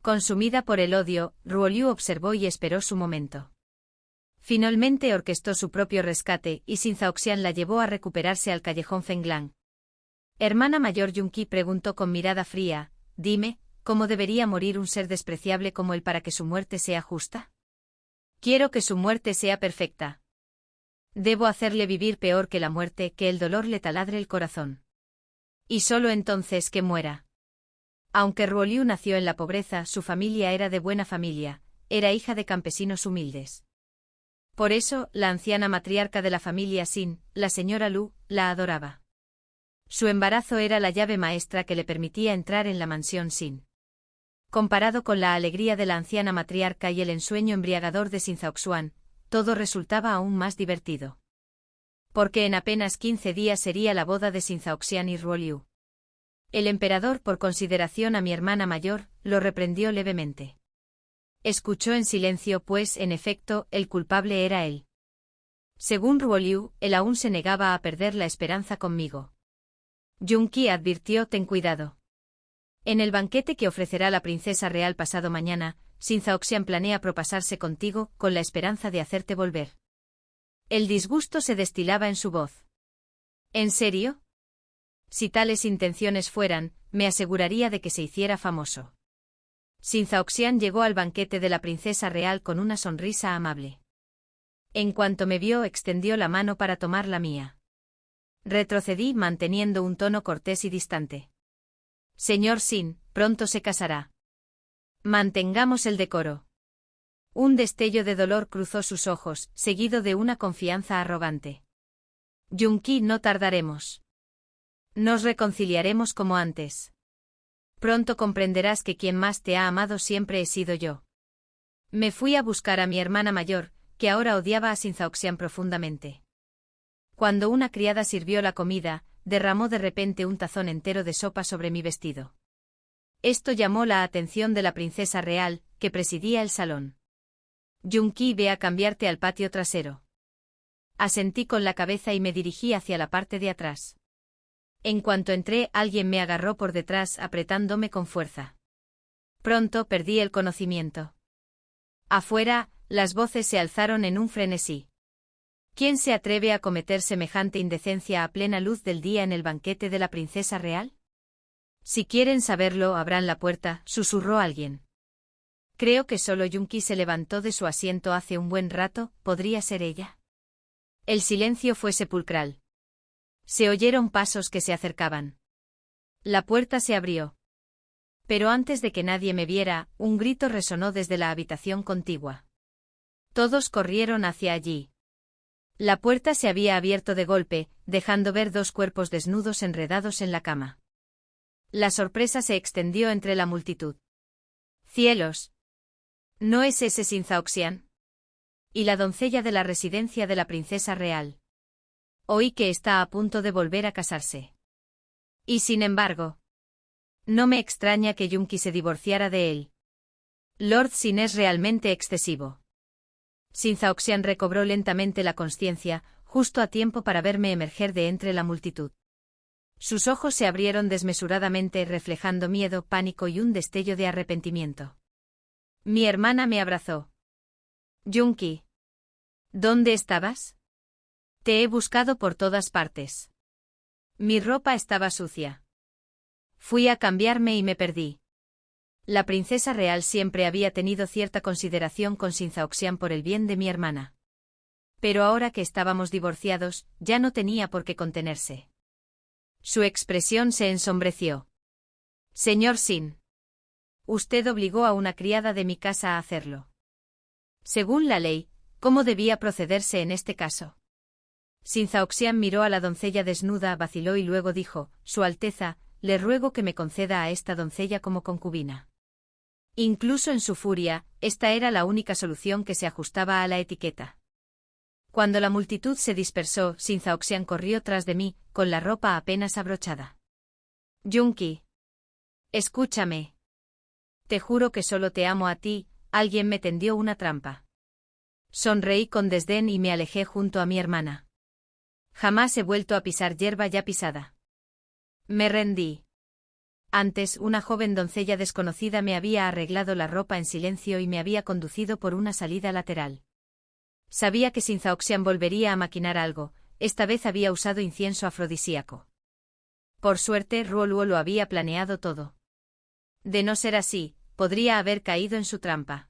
Consumida por el odio, Ruoliu observó y esperó su momento. Finalmente orquestó su propio rescate y Sin Zhaoxian la llevó a recuperarse al callejón Fenglang. Hermana mayor Yunqi preguntó con mirada fría, «Dime, ¿cómo debería morir un ser despreciable como él para que su muerte sea justa? Quiero que su muerte sea perfecta. Debo hacerle vivir peor que la muerte, que el dolor le taladre el corazón. Y solo entonces que muera». Aunque Ruoliu nació en la pobreza, su familia era de buena familia, era hija de campesinos humildes. Por eso, la anciana matriarca de la familia Sin, la señora Lu, la adoraba. Su embarazo era la llave maestra que le permitía entrar en la mansión Sin. Comparado con la alegría de la anciana matriarca y el ensueño embriagador de Sin Zhaoxuan, todo resultaba aún más divertido. Porque en apenas 15 días sería la boda de Sin Zhaoxian y Ruoliu. El emperador, por consideración a mi hermana mayor, lo reprendió levemente. Escuchó en silencio, pues, en efecto, el culpable era él. Según Ruoliu, él aún se negaba a perder la esperanza conmigo. Yunqi advirtió, «Ten cuidado. En el banquete que ofrecerá la princesa real pasado mañana, Sin Zhaoxian planea propasarse contigo, con la esperanza de hacerte volver». El disgusto se destilaba en su voz. «¿En serio? Si tales intenciones fueran, me aseguraría de que se hiciera famoso». Sin Zhaoxian llegó al banquete de la princesa real con una sonrisa amable. En cuanto me vio, extendió la mano para tomar la mía. Retrocedí, manteniendo un tono cortés y distante. «Señor Sin, pronto se casará. Mantengamos el decoro». Un destello de dolor cruzó sus ojos, seguido de una confianza arrogante. «Yunqi, no tardaremos. Nos reconciliaremos como antes. Pronto comprenderás que quien más te ha amado siempre he sido yo». Me fui a buscar a mi hermana mayor, que ahora odiaba a Sin Zhaoxian profundamente. Cuando una criada sirvió la comida, derramó de repente un tazón entero de sopa sobre mi vestido. Esto llamó la atención de la princesa real, que presidía el salón. «Yunqi, ve a cambiarte al patio trasero». Asentí con la cabeza y me dirigí hacia la parte de atrás. En cuanto entré, alguien me agarró por detrás apretándome con fuerza. Pronto perdí el conocimiento. Afuera, las voces se alzaron en un frenesí. ¿Quién se atreve a cometer semejante indecencia a plena luz del día en el banquete de la princesa real? Si quieren saberlo, abran la puerta, susurró alguien. Creo que solo Yunqi se levantó de su asiento hace un buen rato, ¿podría ser ella? El silencio fue sepulcral. Se oyeron pasos que se acercaban. La puerta se abrió. Pero antes de que nadie me viera, un grito resonó desde la habitación contigua. Todos corrieron hacia allí. La puerta se había abierto de golpe, dejando ver dos cuerpos desnudos enredados en la cama. La sorpresa se extendió entre la multitud. «¡Cielos! ¿No es ese Sin Zhaoxian? Y la doncella de la residencia de la princesa real. Oí que está a punto de volver a casarse. Y sin embargo, no me extraña que Yunqi se divorciara de él. Lord Sin es realmente excesivo». Sin Zhaoxian recobró lentamente la consciencia, justo a tiempo para verme emerger de entre la multitud. Sus ojos se abrieron desmesuradamente, reflejando miedo, pánico y un destello de arrepentimiento. Mi hermana me abrazó. «Yunqi, ¿dónde estabas? Te he buscado por todas partes. Mi ropa estaba sucia. Fui a cambiarme y me perdí». La princesa real siempre había tenido cierta consideración con Sin Zhaoxian por el bien de mi hermana. Pero ahora que estábamos divorciados, ya no tenía por qué contenerse. Su expresión se ensombreció. «Señor Sin. Usted obligó a una criada de mi casa a hacerlo. Según la ley, ¿cómo debía procederse en este caso? Sinzaoxian miró a la doncella desnuda, vaciló y luego dijo: Su Alteza, le ruego que me conceda a esta doncella como concubina. Incluso en su furia, esta era la única solución que se ajustaba a la etiqueta. Cuando la multitud se dispersó, Sinzaoxian corrió tras de mí, con la ropa apenas abrochada. Yunqi. Escúchame. Te juro que solo te amo a ti, alguien me tendió una trampa. Sonreí con desdén y me alejé junto a mi hermana. Jamás he vuelto a pisar hierba ya pisada. Me rendí. Antes, una joven doncella desconocida me había arreglado la ropa en silencio y me había conducido por una salida lateral. Sabía que Sinzaoxian volvería a maquinar algo, esta vez había usado incienso afrodisíaco. Por suerte, Ruoluo lo había planeado todo. De no ser así, podría haber caído en su trampa.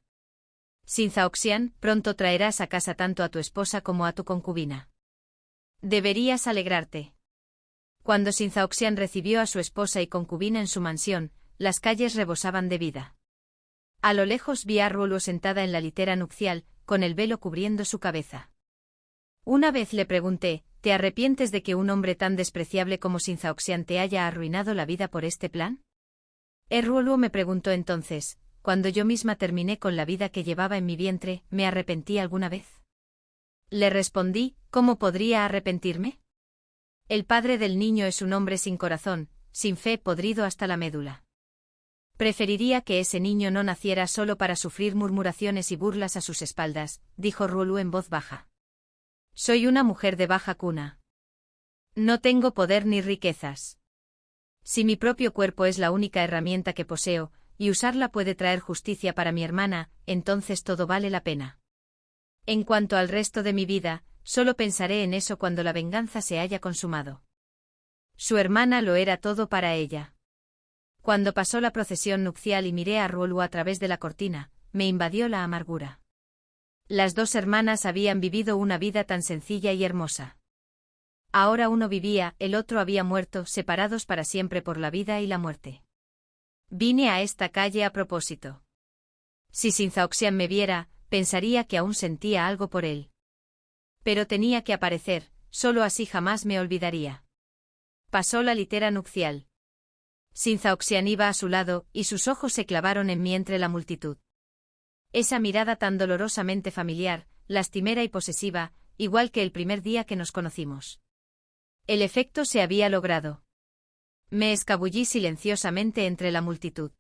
Sinzaoxian, pronto traerás a casa tanto a tu esposa como a tu concubina. Deberías alegrarte. Cuando Sinzaoxian recibió a su esposa y concubina en su mansión, las calles rebosaban de vida. A lo lejos vi a Ruoluo sentada en la litera nupcial, con el velo cubriendo su cabeza. Una vez le pregunté: ¿te arrepientes de que un hombre tan despreciable como Sinzaoxian te haya arruinado la vida por este plan? Ruoluo me preguntó entonces: cuando yo misma terminé con la vida que llevaba en mi vientre, ¿me arrepentí alguna vez? Le respondí: ¿cómo podría arrepentirme? El padre del niño es un hombre sin corazón, sin fe, podrido hasta la médula. Preferiría que ese niño no naciera solo para sufrir murmuraciones y burlas a sus espaldas, dijo Ruoluo en voz baja. Soy una mujer de baja cuna. No tengo poder ni riquezas. Si mi propio cuerpo es la única herramienta que poseo, y usarla puede traer justicia para mi hermana, entonces todo vale la pena. En cuanto al resto de mi vida, solo pensaré en eso cuando la venganza se haya consumado. Su hermana lo era todo para ella. Cuando pasó la procesión nupcial y miré a Ruoluo a través de la cortina, me invadió la amargura. Las dos hermanas habían vivido una vida tan sencilla y hermosa. Ahora uno vivía, el otro había muerto, separados para siempre por la vida y la muerte. Vine a esta calle a propósito. Si Sinzaoxian me viera, pensaría que aún sentía algo por él. Pero tenía que aparecer, solo así jamás me olvidaría. Pasó la litera nupcial. Sinzaoxian iba a su lado, y sus ojos se clavaron en mí entre la multitud. Esa mirada tan dolorosamente familiar, lastimera y posesiva, igual que el primer día que nos conocimos. El efecto se había logrado. Me escabullí silenciosamente entre la multitud.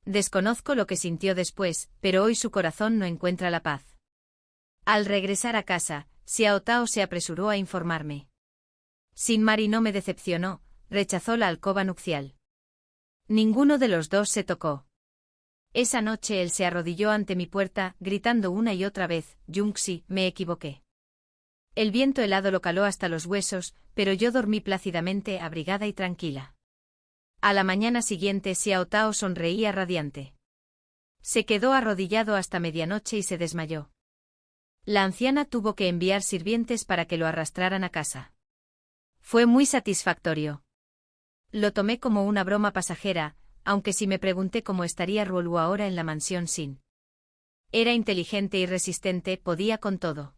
Desconozco lo que sintió después, pero hoy su corazón no encuentra la paz. Al regresar a casa, Xiao Tao se apresuró a informarme. Sin Mari no me decepcionó, rechazó la alcoba nupcial. Ninguno de los dos se tocó. Esa noche él se arrodilló ante mi puerta, gritando una y otra vez: Yunxi, me equivoqué. El viento helado lo caló hasta los huesos, pero yo dormí plácidamente, abrigada y tranquila. A la mañana siguiente Xiao Tao sonreía radiante. Se quedó arrodillado hasta medianoche y se desmayó. La anciana tuvo que enviar sirvientes para que lo arrastraran a casa. Fue muy satisfactorio. Lo tomé como una broma pasajera, aunque sí me pregunté cómo estaría Ruoluo ahora en la mansión Sin. Era inteligente y resistente, podía con todo.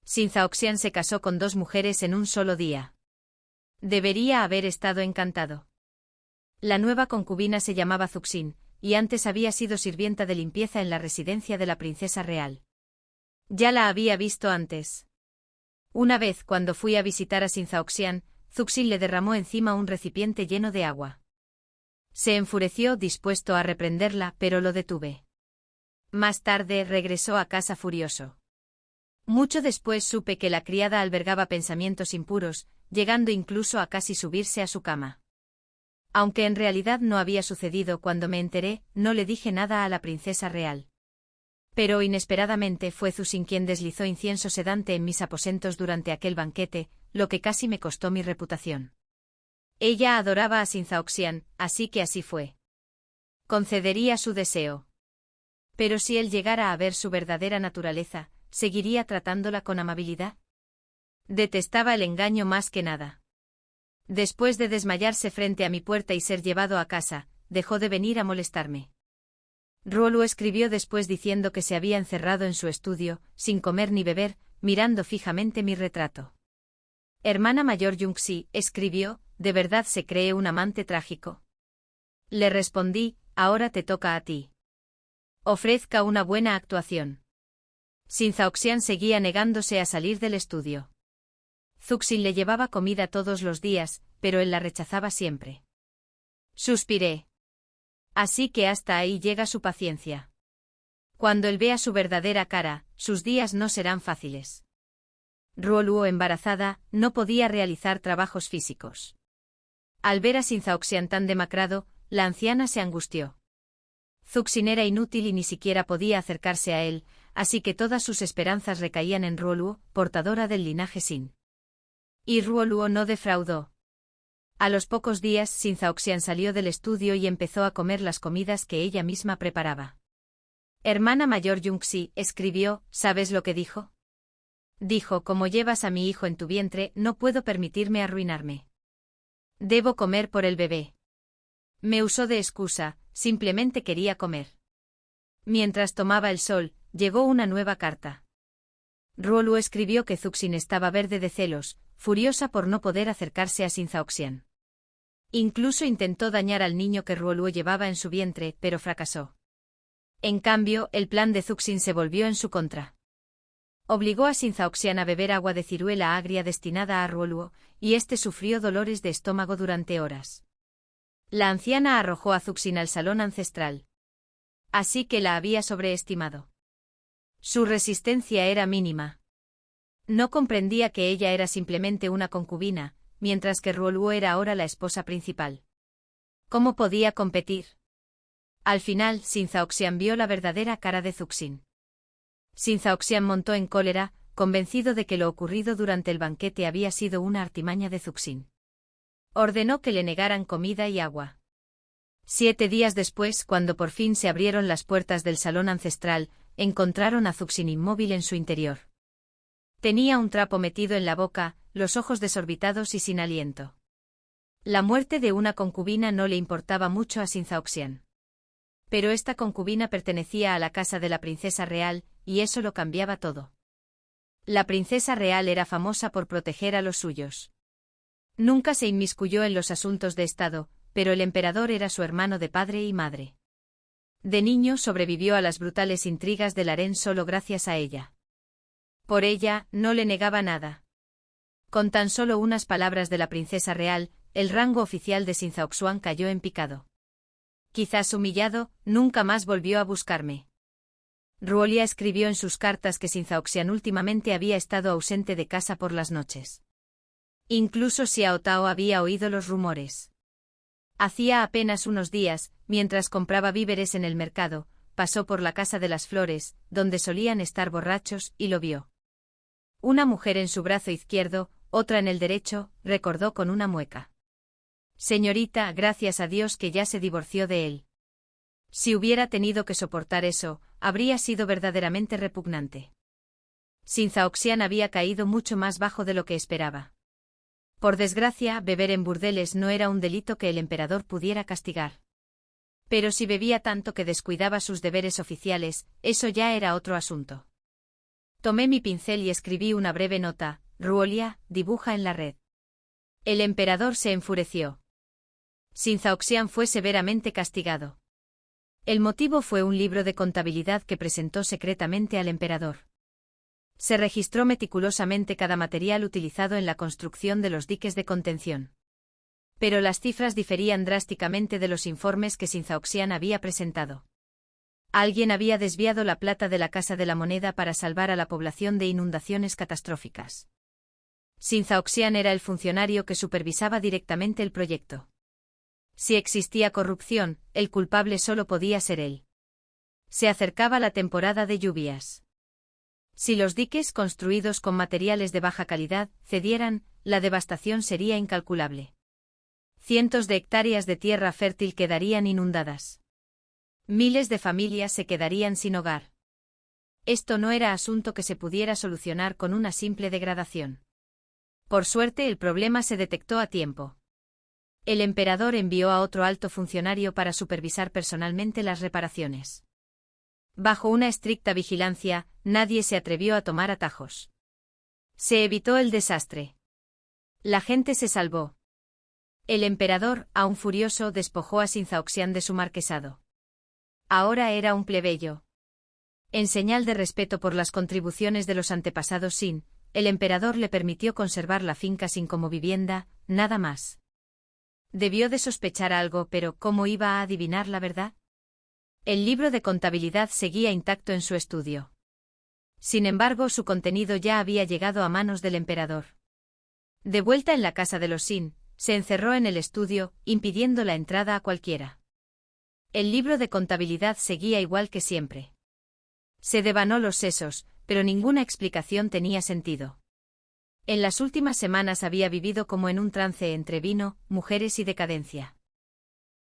Sinzaoxian se casó con 2 mujeres en un solo día. Debería haber estado encantado. La nueva concubina se llamaba Zuxin, y antes había sido sirvienta de limpieza en la residencia de la princesa real. Ya la había visto antes. Una vez, cuando fui a visitar a Sinzaoxian, Zuxin le derramó encima un recipiente lleno de agua. Se enfureció, dispuesto a reprenderla, pero lo detuve. Más tarde regresó a casa furioso. Mucho después supe que la criada albergaba pensamientos impuros, llegando incluso a casi subirse a su cama. Aunque en realidad no había sucedido cuando me enteré, no le dije nada a la princesa real. Pero inesperadamente fue Zuxin quien deslizó incienso sedante en mis aposentos durante aquel banquete, lo que casi me costó mi reputación. Ella adoraba a Sinzaoxian, así que así fue. Concedería su deseo. Pero si él llegara a ver su verdadera naturaleza, ¿seguiría tratándola con amabilidad? Detestaba el engaño más que nada. Después de desmayarse frente a mi puerta y ser llevado a casa, dejó de venir a molestarme. Ruolu escribió después diciendo que se había encerrado en su estudio, sin comer ni beber, mirando fijamente mi retrato. Hermana mayor Jungsi, escribió, ¿de verdad se cree un amante trágico? Le respondí, ahora te toca a ti. Ofrezca una buena actuación. Shin Zhaoxian seguía negándose a salir del estudio. Zuxin le llevaba comida todos los días, pero él la rechazaba siempre. Suspiré. Así que hasta ahí llega su paciencia. Cuando él vea su verdadera cara, sus días no serán fáciles. Ruoluo, embarazada, no podía realizar trabajos físicos. Al ver a Shin Zhaoxian tan demacrado, la anciana se angustió. Zuxin era inútil y ni siquiera podía acercarse a él, así que todas sus esperanzas recaían en Ruoluo, portadora del linaje Shin. Y Ruoluo no defraudó. A los pocos días Shin Zhaoxian salió del estudio y empezó a comer las comidas que ella misma preparaba. Hermana mayor Jungsi, escribió, ¿sabes lo que dijo? Dijo, como llevas a mi hijo en tu vientre, no puedo permitirme arruinarme. Debo comer por el bebé. Me usó de excusa, simplemente quería comer. Mientras tomaba el sol, llegó una nueva carta. Ruoluo escribió que Zuxin estaba verde de celos, furiosa por no poder acercarse a Shin Zhaoxian. Incluso intentó dañar al niño que Ruoluo llevaba en su vientre, pero fracasó. En cambio, el plan de Zuxin se volvió en su contra. Obligó a Shin Zhaoxian a beber agua de ciruela agria destinada a Ruoluo, y este sufrió dolores de estómago durante horas. La anciana arrojó a Zuxin al salón ancestral. Así que la había sobreestimado. Su resistencia era mínima. No comprendía que ella era simplemente una concubina, mientras que Ruoluo era ahora la esposa principal. ¿Cómo podía competir? Al final, Shin Zhaoxian vio la verdadera cara de Zuxin. Shin Zhaoxian montó en cólera, convencido de que lo ocurrido durante el banquete había sido una artimaña de Zuxin. Ordenó que le negaran comida y agua. 7 días después, cuando por fin se abrieron las puertas del salón ancestral, encontraron a Zuxin inmóvil en su interior. Tenía un trapo metido en la boca, los ojos desorbitados y sin aliento. La muerte de una concubina no le importaba mucho a Shin Zhaoxian. Pero esta concubina pertenecía a la casa de la princesa real, y eso lo cambiaba todo. La princesa real era famosa por proteger a los suyos. Nunca se inmiscuyó en los asuntos de Estado, pero el emperador era su hermano de padre y madre. De niño sobrevivió a las brutales intrigas del harén solo gracias a ella. Por ella, no le negaba nada. Con tan solo unas palabras de la princesa real, el rango oficial de Shin Zhaoxian cayó en picado. Quizás humillado, nunca más volvió a buscarme. Ruolia escribió en sus cartas que Shin Zhaoxian últimamente había estado ausente de casa por las noches. Incluso Xiao Tao había oído los rumores. Hacía apenas unos días, mientras compraba víveres en el mercado, pasó por la Casa de las Flores, donde solían estar borrachos, y lo vio. Una mujer en su brazo izquierdo, otra en el derecho, recordó con una mueca. Señorita, gracias a Dios que ya se divorció de él. Si hubiera tenido que soportar eso, habría sido verdaderamente repugnante. Shin Zhaoxian había caído mucho más bajo de lo que esperaba. Por desgracia, beber en burdeles no era un delito que el emperador pudiera castigar. Pero si bebía tanto que descuidaba sus deberes oficiales, eso ya era otro asunto. Tomé mi pincel y escribí una breve nota: Ruolia, dibuja en la red. El emperador se enfureció. Shin Zhaoxian fue severamente castigado. El motivo fue un libro de contabilidad que presentó secretamente al emperador. Se registró meticulosamente cada material utilizado en la construcción de los diques de contención. Pero las cifras diferían drásticamente de los informes que Shin Zhaoxian había presentado. Alguien había desviado la plata de la Casa de la Moneda para salvar a la población de inundaciones catastróficas. Shin Zhaoxian era el funcionario que supervisaba directamente el proyecto. Si existía corrupción, el culpable solo podía ser él. Se acercaba la temporada de lluvias. Si los diques construidos con materiales de baja calidad cedieran, la devastación sería incalculable. Cientos de hectáreas de tierra fértil quedarían inundadas. Miles de familias se quedarían sin hogar. Esto no era asunto que se pudiera solucionar con una simple degradación. Por suerte, el problema se detectó a tiempo. El emperador envió a otro alto funcionario para supervisar personalmente las reparaciones. Bajo una estricta vigilancia, nadie se atrevió a tomar atajos. Se evitó el desastre. La gente se salvó. El emperador, aún furioso, despojó a Sinzaoxian de su marquesado. Ahora era un plebeyo. En señal de respeto por las contribuciones de los antepasados Sin, el emperador le permitió conservar la finca Sin como vivienda, nada más. Debió de sospechar algo, pero ¿cómo iba a adivinar la verdad? El libro de contabilidad seguía intacto en su estudio. Sin embargo, su contenido ya había llegado a manos del emperador. De vuelta en la casa de los Sin, se encerró en el estudio, impidiendo la entrada a cualquiera. El libro de contabilidad seguía igual que siempre. Se devanó los sesos, pero ninguna explicación tenía sentido. En las últimas semanas había vivido como en un trance entre vino, mujeres y decadencia.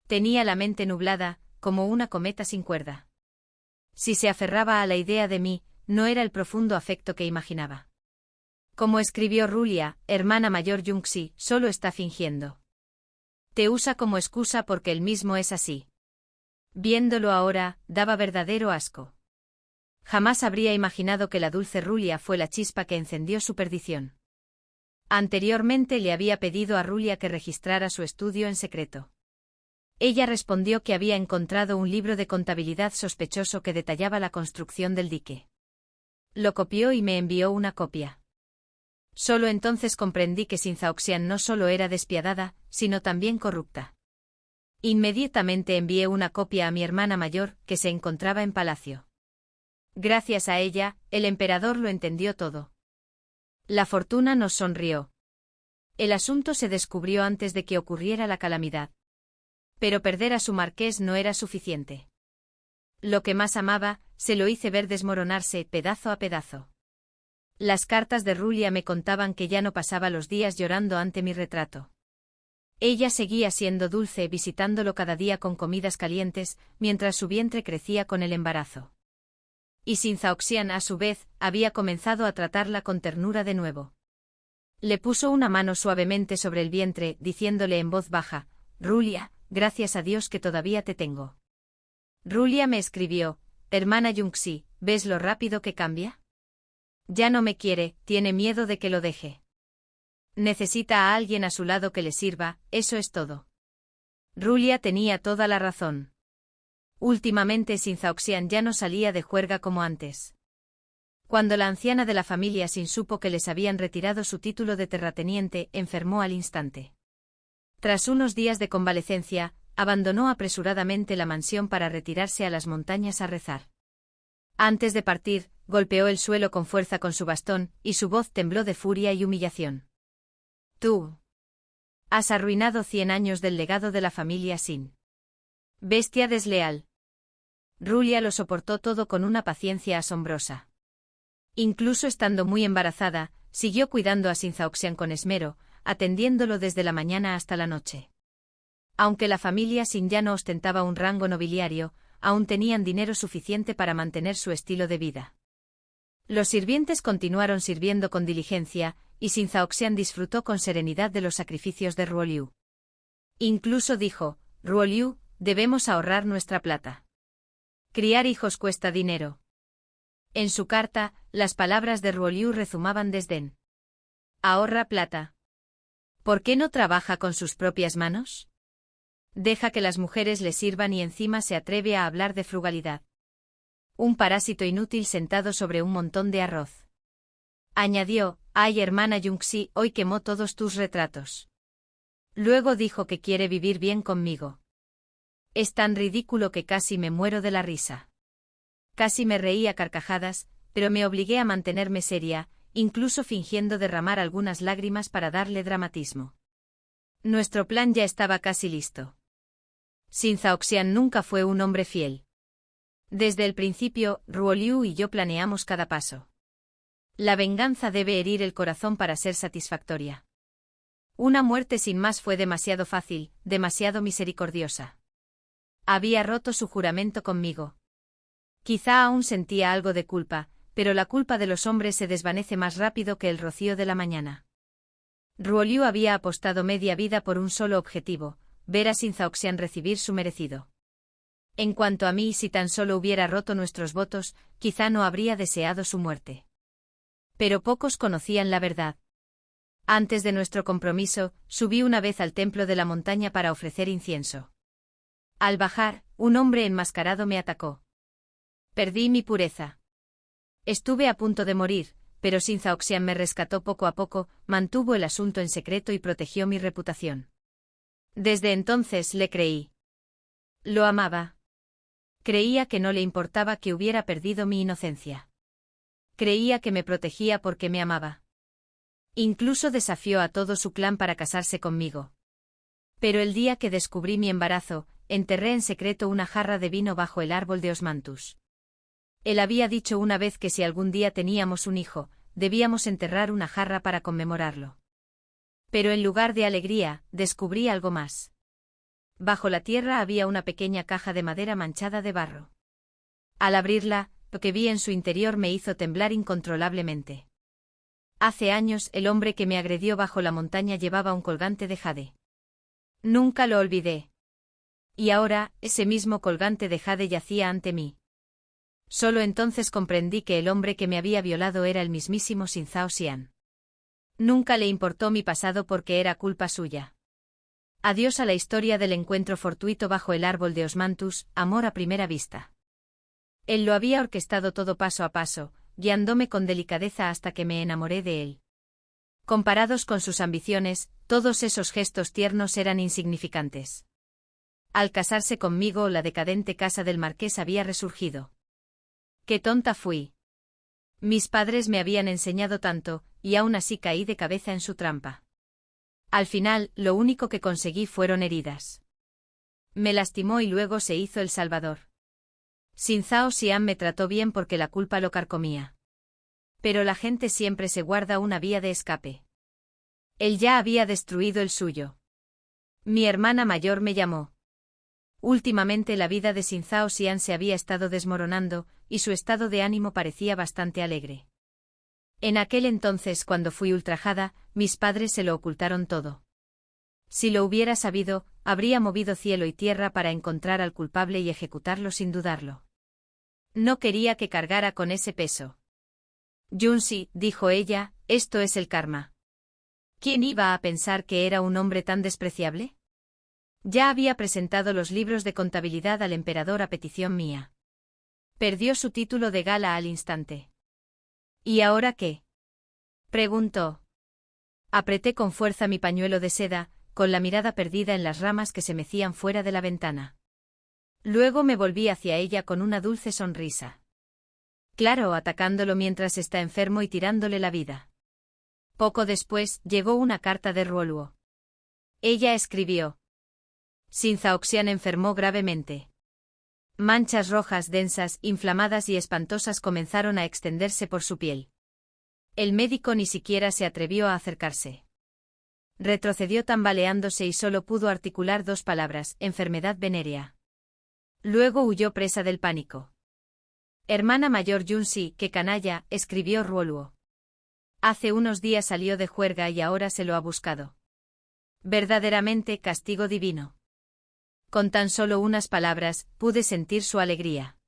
Tenía la mente nublada, como una cometa sin cuerda. Si se aferraba a la idea de mí, no era el profundo afecto que imaginaba. Como escribió Rulia, hermana mayor Yunxi, solo está fingiendo. Te usa como excusa porque él mismo es así. Viéndolo ahora, daba verdadero asco. Jamás habría imaginado que la dulce Rulia fue la chispa que encendió su perdición. Anteriormente le había pedido a Rulia que registrara su estudio en secreto. Ella respondió que había encontrado un libro de contabilidad sospechoso que detallaba la construcción del dique. Lo copió y me envió una copia. Solo entonces comprendí que Sinzaoxian no solo era despiadada, sino también corrupta. Inmediatamente envié una copia a mi hermana mayor, que se encontraba en palacio. Gracias a ella, el emperador lo entendió todo. La fortuna nos sonrió. El asunto se descubrió antes de que ocurriera la calamidad. Pero perder a su marqués no era suficiente. Lo que más amaba, se lo hice ver desmoronarse pedazo a pedazo. Las cartas de Rulia me contaban que ya no pasaba los días llorando ante mi retrato. Ella seguía siendo dulce, visitándolo cada día con comidas calientes, mientras su vientre crecía con el embarazo. Y Sinzaoxian, a su vez, había comenzado a tratarla con ternura de nuevo. Le puso una mano suavemente sobre el vientre, diciéndole en voz baja: Rulia, gracias a Dios que todavía te tengo. Rulia me escribió: hermana Yunxi, ¿ves lo rápido que cambia? Ya no me quiere, tiene miedo de que lo deje. Necesita a alguien a su lado que le sirva, eso es todo. Rulia tenía toda la razón. Últimamente Sinzaoxian ya no salía de juerga como antes. Cuando la anciana de la familia Sin supo que les habían retirado su título de terrateniente, enfermó al instante. Tras unos días de convalecencia, abandonó apresuradamente la mansión para retirarse a las montañas a rezar. Antes de partir, golpeó el suelo con fuerza con su bastón, y su voz tembló de furia y humillación. Tú has arruinado 100 años del legado de la familia Sin. Bestia desleal. Rulia lo soportó todo con una paciencia asombrosa. Incluso estando muy embarazada, siguió cuidando a Sinzaoxian con esmero, atendiéndolo desde la mañana hasta la noche. Aunque la familia Sin ya no ostentaba un rango nobiliario, aún tenían dinero suficiente para mantener su estilo de vida. Los sirvientes continuaron sirviendo con diligencia, y Sinzaoxian disfrutó con serenidad de los sacrificios de Ruoliu. Incluso dijo: Ruoliu, debemos ahorrar nuestra plata. Criar hijos cuesta dinero. En su carta, las palabras de Ruoliu rezumaban desdén. Ahorra plata. ¿Por qué no trabaja con sus propias manos? Deja que las mujeres le sirvan y encima se atreve a hablar de frugalidad. Un parásito inútil sentado sobre un montón de arroz. Añadió: ay, hermana Yunxi, hoy quemó todos tus retratos. Luego dijo que quiere vivir bien conmigo. Es tan ridículo que casi me muero de la risa. Casi me reí a carcajadas, pero me obligué a mantenerme seria, incluso fingiendo derramar algunas lágrimas para darle dramatismo. Nuestro plan ya estaba casi listo. Sinzaoxian nunca fue un hombre fiel. Desde el principio, Ruoliu y yo planeamos cada paso. La venganza debe herir el corazón para ser satisfactoria. Una muerte sin más fue demasiado fácil, demasiado misericordiosa. Había roto su juramento conmigo. Quizá aún sentía algo de culpa, pero la culpa de los hombres se desvanece más rápido que el rocío de la mañana. Ruoliu había apostado media vida por un solo objetivo: ver a Sinzaoxian recibir su merecido. En cuanto a mí, si tan solo hubiera roto nuestros votos, quizá no habría deseado su muerte. Pero pocos conocían la verdad. Antes de nuestro compromiso, subí una vez al templo de la montaña para ofrecer incienso. Al bajar, un hombre enmascarado me atacó. Perdí mi pureza. Estuve a punto de morir, pero Sin Zhaoxian me rescató poco a poco, mantuvo el asunto en secreto y protegió mi reputación. Desde entonces le creí. Lo amaba. Creía que no le importaba que hubiera perdido mi inocencia. Creía que me protegía porque me amaba. Incluso desafió a todo su clan para casarse conmigo. Pero el día que descubrí mi embarazo, enterré en secreto una jarra de vino bajo el árbol de Osmanthus. Él había dicho una vez que si algún día teníamos un hijo, debíamos enterrar una jarra para conmemorarlo. Pero en lugar de alegría, descubrí algo más. Bajo la tierra había una pequeña caja de madera manchada de barro. Al abrirla, lo que vi en su interior me hizo temblar incontrolablemente. Hace años el hombre que me agredió bajo la montaña llevaba un colgante de jade. Nunca lo olvidé. Y ahora, ese mismo colgante de jade yacía ante mí. Solo entonces comprendí que el hombre que me había violado era el mismísimo Sin Zhaoxian. Nunca le importó mi pasado porque era culpa suya. Adiós a la historia del encuentro fortuito bajo el árbol de Osmanthus, amor a primera vista. Él lo había orquestado todo paso a paso, guiándome con delicadeza hasta que me enamoré de él. Comparados con sus ambiciones, todos esos gestos tiernos eran insignificantes. Al casarse conmigo, la decadente casa del marqués había resurgido. ¡Qué tonta fui! Mis padres me habían enseñado tanto, y aún así caí de cabeza en su trampa. Al final, lo único que conseguí fueron heridas. Me lastimó y luego se hizo el salvador. Sin Zhaoxian me trató bien porque la culpa lo carcomía. Pero la gente siempre se guarda una vía de escape. Él ya había destruido el suyo. Mi hermana mayor me llamó. Últimamente la vida de Sin Zhaoxian se había estado desmoronando, y su estado de ánimo parecía bastante alegre. En aquel entonces, cuando fui ultrajada, mis padres se lo ocultaron todo. Si lo hubiera sabido, habría movido cielo y tierra para encontrar al culpable y ejecutarlo sin dudarlo. No quería que cargara con ese peso. Junsi, dijo ella, esto es el karma. ¿Quién iba a pensar que era un hombre tan despreciable? Ya había presentado los libros de contabilidad al emperador a petición mía. Perdió su título de gala al instante. ¿Y ahora qué? Preguntó. Apreté con fuerza mi pañuelo de seda, con la mirada perdida en las ramas que se mecían fuera de la ventana. Luego me volví hacia ella con una dulce sonrisa. Claro, atacándolo mientras está enfermo y tirándole la vida. Poco después, llegó una carta de Ruoluo. Ella escribió. Sin Zhaoxian enfermó gravemente. Manchas rojas densas, inflamadas y espantosas comenzaron a extenderse por su piel. El médico ni siquiera se atrevió a acercarse. Retrocedió tambaleándose y solo pudo articular dos palabras: enfermedad venérea. Luego huyó presa del pánico. Hermana mayor Junsi, qué canalla, escribió Ruoluo. Hace unos días salió de juerga y ahora se lo ha buscado. Verdaderamente castigo divino. Con tan solo unas palabras, pude sentir su alegría.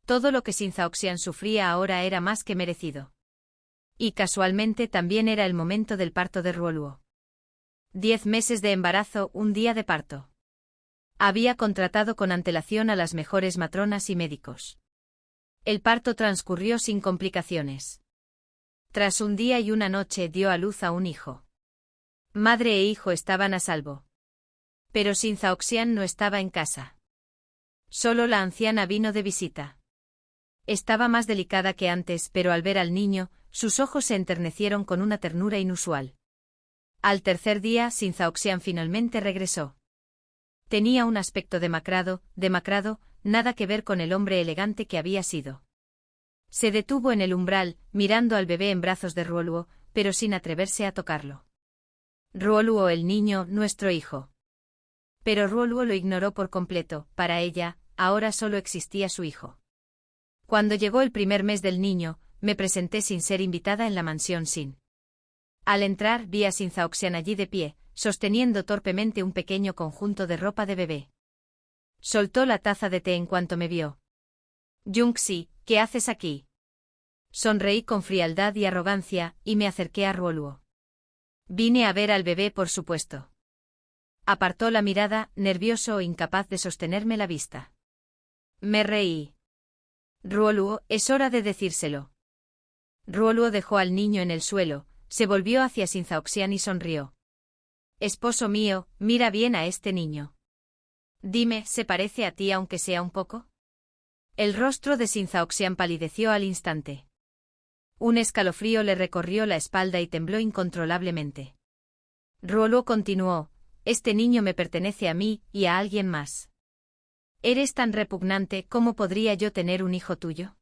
Todo lo que Sin Zhaoxian sufría ahora era más que merecido. Y casualmente también era el momento del parto de Ruoluo. 10 meses de embarazo, un día de parto. Había contratado con antelación a las mejores matronas y médicos. El parto transcurrió sin complicaciones. Tras un día y una noche dio a luz a un hijo. Madre e hijo estaban a salvo. Pero Sin Zhaoxian no estaba en casa. Solo la anciana vino de visita. Estaba más delicada que antes, pero al ver al niño, sus ojos se enternecieron con una ternura inusual. Al tercer día, Sin Zhaoxian finalmente regresó. Tenía un aspecto demacrado, nada que ver con el hombre elegante que había sido. Se detuvo en el umbral, mirando al bebé en brazos de Ruoluo, pero sin atreverse a tocarlo. Ruoluo, el niño, nuestro hijo. Pero Ruoluo lo ignoró por completo. Para ella, ahora solo existía su hijo. Cuando llegó el primer mes del niño, me presenté sin ser invitada en la mansión Sin. Al entrar, vi a Sin Zhaoxian allí de pie, sosteniendo torpemente un pequeño conjunto de ropa de bebé. Soltó la taza de té en cuanto me vio. Yunxi, ¿qué haces aquí? Sonreí con frialdad y arrogancia, y me acerqué a Ruoluo. Vine a ver al bebé, por supuesto. Apartó la mirada, nervioso e incapaz de sostenerme la vista. Me reí. Ruoluo, es hora de decírselo. Ruoluo dejó al niño en el suelo, se volvió hacia Xin Zhaoxian y sonrió. Esposo mío, mira bien a este niño. Dime, ¿se parece a ti aunque sea un poco? El rostro de Xin Zhaoxian palideció al instante. Un escalofrío le recorrió la espalda y tembló incontrolablemente. Ruoluo continuó, este niño me pertenece a mí y a alguien más. Eres tan repugnante, ¿cómo podría yo tener un hijo tuyo?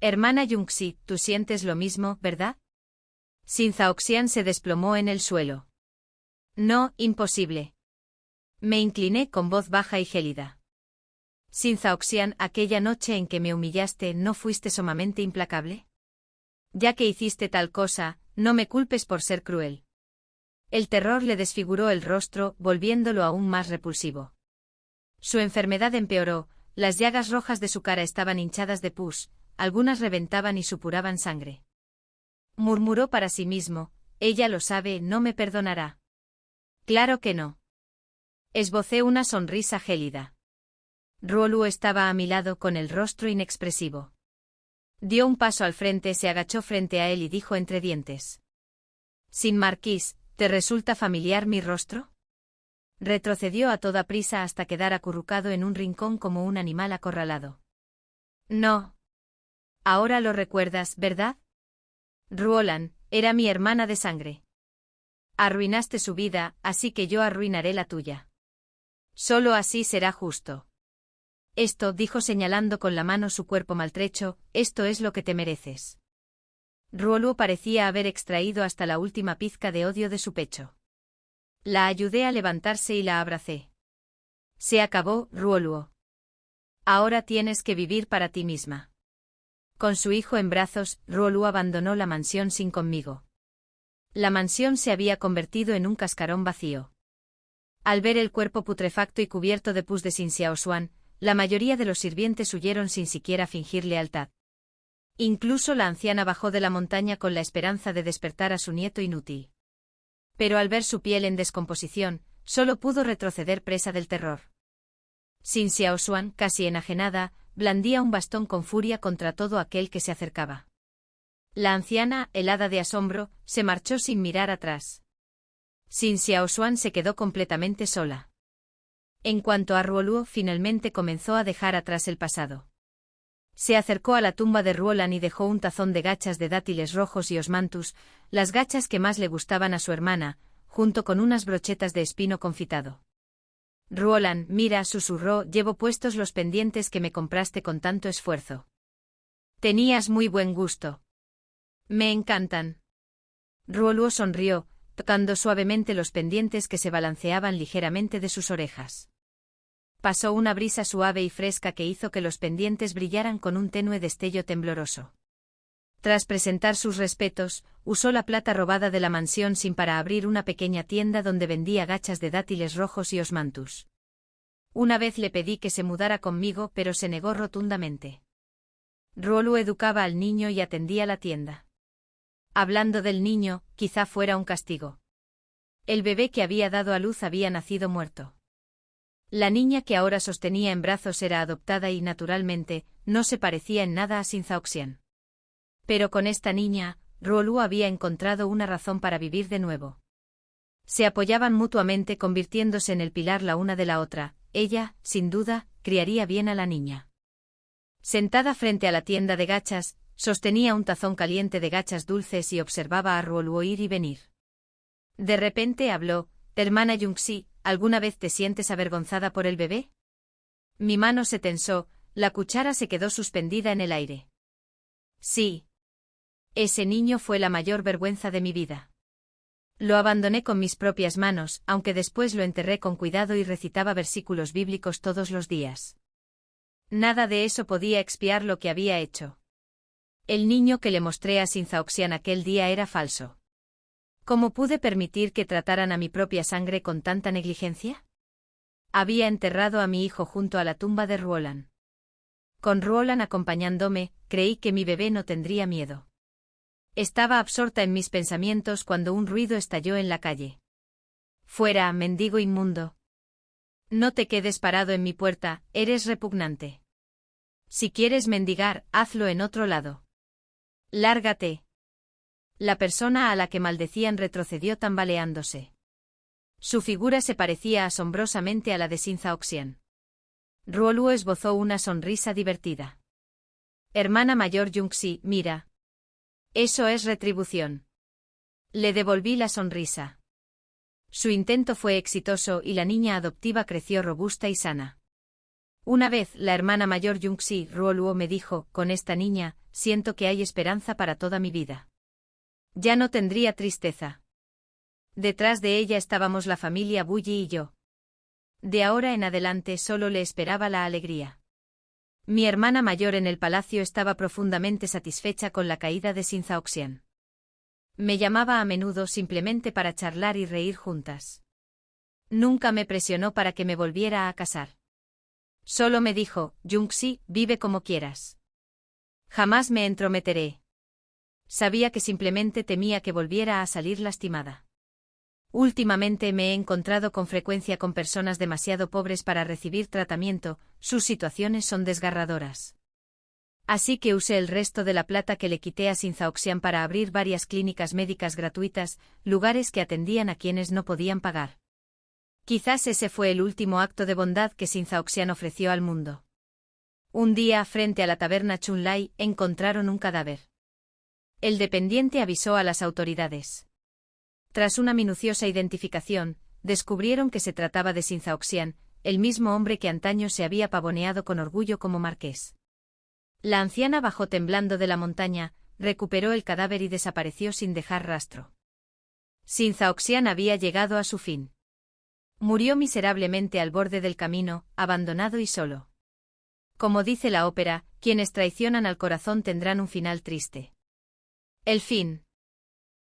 Hermana Yunxi, tú sientes lo mismo, ¿verdad? Xin Zhaoxian se desplomó en el suelo. No, imposible. Me incliné con voz baja y gélida. Xin Zhaoxian, aquella noche en que me humillaste, ¿no fuiste sumamente implacable? Ya que hiciste tal cosa, no me culpes por ser cruel. El terror le desfiguró el rostro, volviéndolo aún más repulsivo. Su enfermedad empeoró, las llagas rojas de su cara estaban hinchadas de pus, algunas reventaban y supuraban sangre. Murmuró para sí mismo, ella lo sabe, no me perdonará. Claro que no. Esbocé una sonrisa gélida. Ruoluo estaba a mi lado con el rostro inexpresivo. Dio un paso al frente, se agachó frente a él y dijo entre dientes. Sin Marquís, ¿te resulta familiar mi rostro? Retrocedió a toda prisa hasta quedar acurrucado en un rincón como un animal acorralado. No. Ahora lo recuerdas, ¿verdad? Ruolan, era mi hermana de sangre. Arruinaste su vida, así que yo arruinaré la tuya. Solo así será justo. Esto, dijo señalando con la mano su cuerpo maltrecho, esto es lo que te mereces. Ruoluo parecía haber extraído hasta la última pizca de odio de su pecho. La ayudé a levantarse y la abracé. Se acabó, Ruoluo. Ahora tienes que vivir para ti misma. Con su hijo en brazos, Ruoluo abandonó la mansión sin conmigo. La mansión se había convertido en un cascarón vacío. Al ver el cuerpo putrefacto y cubierto de pus de Xin Xiaoshuan, la mayoría de los sirvientes huyeron sin siquiera fingir lealtad. Incluso la anciana bajó de la montaña con la esperanza de despertar a su nieto inútil. Pero al ver su piel en descomposición, solo pudo retroceder presa del terror. Xin Xiaoshuan, casi enajenada, blandía un bastón con furia contra todo aquel que se acercaba. La anciana, helada de asombro, se marchó sin mirar atrás. Xin Xiaoshuan se quedó completamente sola. En cuanto a Ruoluo, finalmente comenzó a dejar atrás el pasado. Se acercó a la tumba de Ruolan y dejó un tazón de gachas de dátiles rojos y osmanthus, las gachas que más le gustaban a su hermana, junto con unas brochetas de espino confitado. Ruolan, mira, susurró, llevo puestos los pendientes que me compraste con tanto esfuerzo. Tenías muy buen gusto. Me encantan. Ruoluo sonrió, tocando suavemente los pendientes que se balanceaban ligeramente de sus orejas. Pasó una brisa suave y fresca que hizo que los pendientes brillaran con un tenue destello tembloroso. Tras presentar sus respetos, usó la plata robada de la mansión sin para abrir una pequeña tienda donde vendía gachas de dátiles rojos y osmanthus. Una vez le pedí que se mudara conmigo, pero se negó rotundamente. Ruoluo educaba al niño y atendía la tienda. Hablando del niño, quizá fuera un castigo. El bebé que había dado a luz había nacido muerto. La niña que ahora sostenía en brazos era adoptada y, naturalmente, no se parecía en nada a Xin Zhaoxian. Pero con esta niña, Ruoluo había encontrado una razón para vivir de nuevo. Se apoyaban mutuamente convirtiéndose en el pilar la una de la otra, ella, sin duda, criaría bien a la niña. Sentada frente a la tienda de gachas, sostenía un tazón caliente de gachas dulces y observaba a Ruoluo ir y venir. De repente habló, hermana Yunxi, ¿alguna vez te sientes avergonzada por el bebé? Mi mano se tensó, la cuchara se quedó suspendida en el aire. Sí. Ese niño fue la mayor vergüenza de mi vida. Lo abandoné con mis propias manos, aunque después lo enterré con cuidado y recitaba versículos bíblicos todos los días. Nada de eso podía expiar lo que había hecho. El niño que le mostré a Xin Zhaoxian aquel día era falso. ¿Cómo pude permitir que trataran a mi propia sangre con tanta negligencia? Había enterrado a mi hijo junto a la tumba de Ruolan. Con Ruolan acompañándome, creí que mi bebé no tendría miedo. Estaba absorta en mis pensamientos cuando un ruido estalló en la calle. Fuera, mendigo inmundo. No te quedes parado en mi puerta, eres repugnante. Si quieres mendigar, hazlo en otro lado. Lárgate. La persona a la que maldecían retrocedió tambaleándose. Su figura se parecía asombrosamente a la de Sinzaoxian. Ruoluo esbozó una sonrisa divertida. Hermana mayor Yunxi, mira. Eso es retribución. Le devolví la sonrisa. Su intento fue exitoso y la niña adoptiva creció robusta y sana. Una vez, la hermana mayor Yunxi, Ruoluo me dijo, con esta niña, siento que hay esperanza para toda mi vida. Ya no tendría tristeza. Detrás de ella estábamos la familia Bulli y yo. De ahora en adelante solo le esperaba la alegría. Mi hermana mayor en el palacio estaba profundamente satisfecha con la caída de Sinzaoxian. Me llamaba a menudo simplemente para charlar y reír juntas. Nunca me presionó para que me volviera a casar. Solo me dijo, Yunxi, vive como quieras. Jamás me entrometeré. Sabía que simplemente temía que volviera a salir lastimada. Últimamente me he encontrado con frecuencia con personas demasiado pobres para recibir tratamiento, sus situaciones son desgarradoras. Así que usé el resto de la plata que le quité a Sinzaoxian para abrir varias clínicas médicas gratuitas, lugares que atendían a quienes no podían pagar. Quizás ese fue el último acto de bondad que Sinzaoxian ofreció al mundo. Un día, frente a la taberna Chunlai, encontraron un cadáver. El dependiente avisó a las autoridades. Tras una minuciosa identificación, descubrieron que se trataba de Sinzaoxian, el mismo hombre que antaño se había pavoneado con orgullo como marqués. La anciana bajó temblando de la montaña, recuperó el cadáver y desapareció sin dejar rastro. Sinzaoxian había llegado a su fin. Murió miserablemente al borde del camino, abandonado y solo. Como dice la ópera, quienes traicionan al corazón tendrán un final triste. El fin.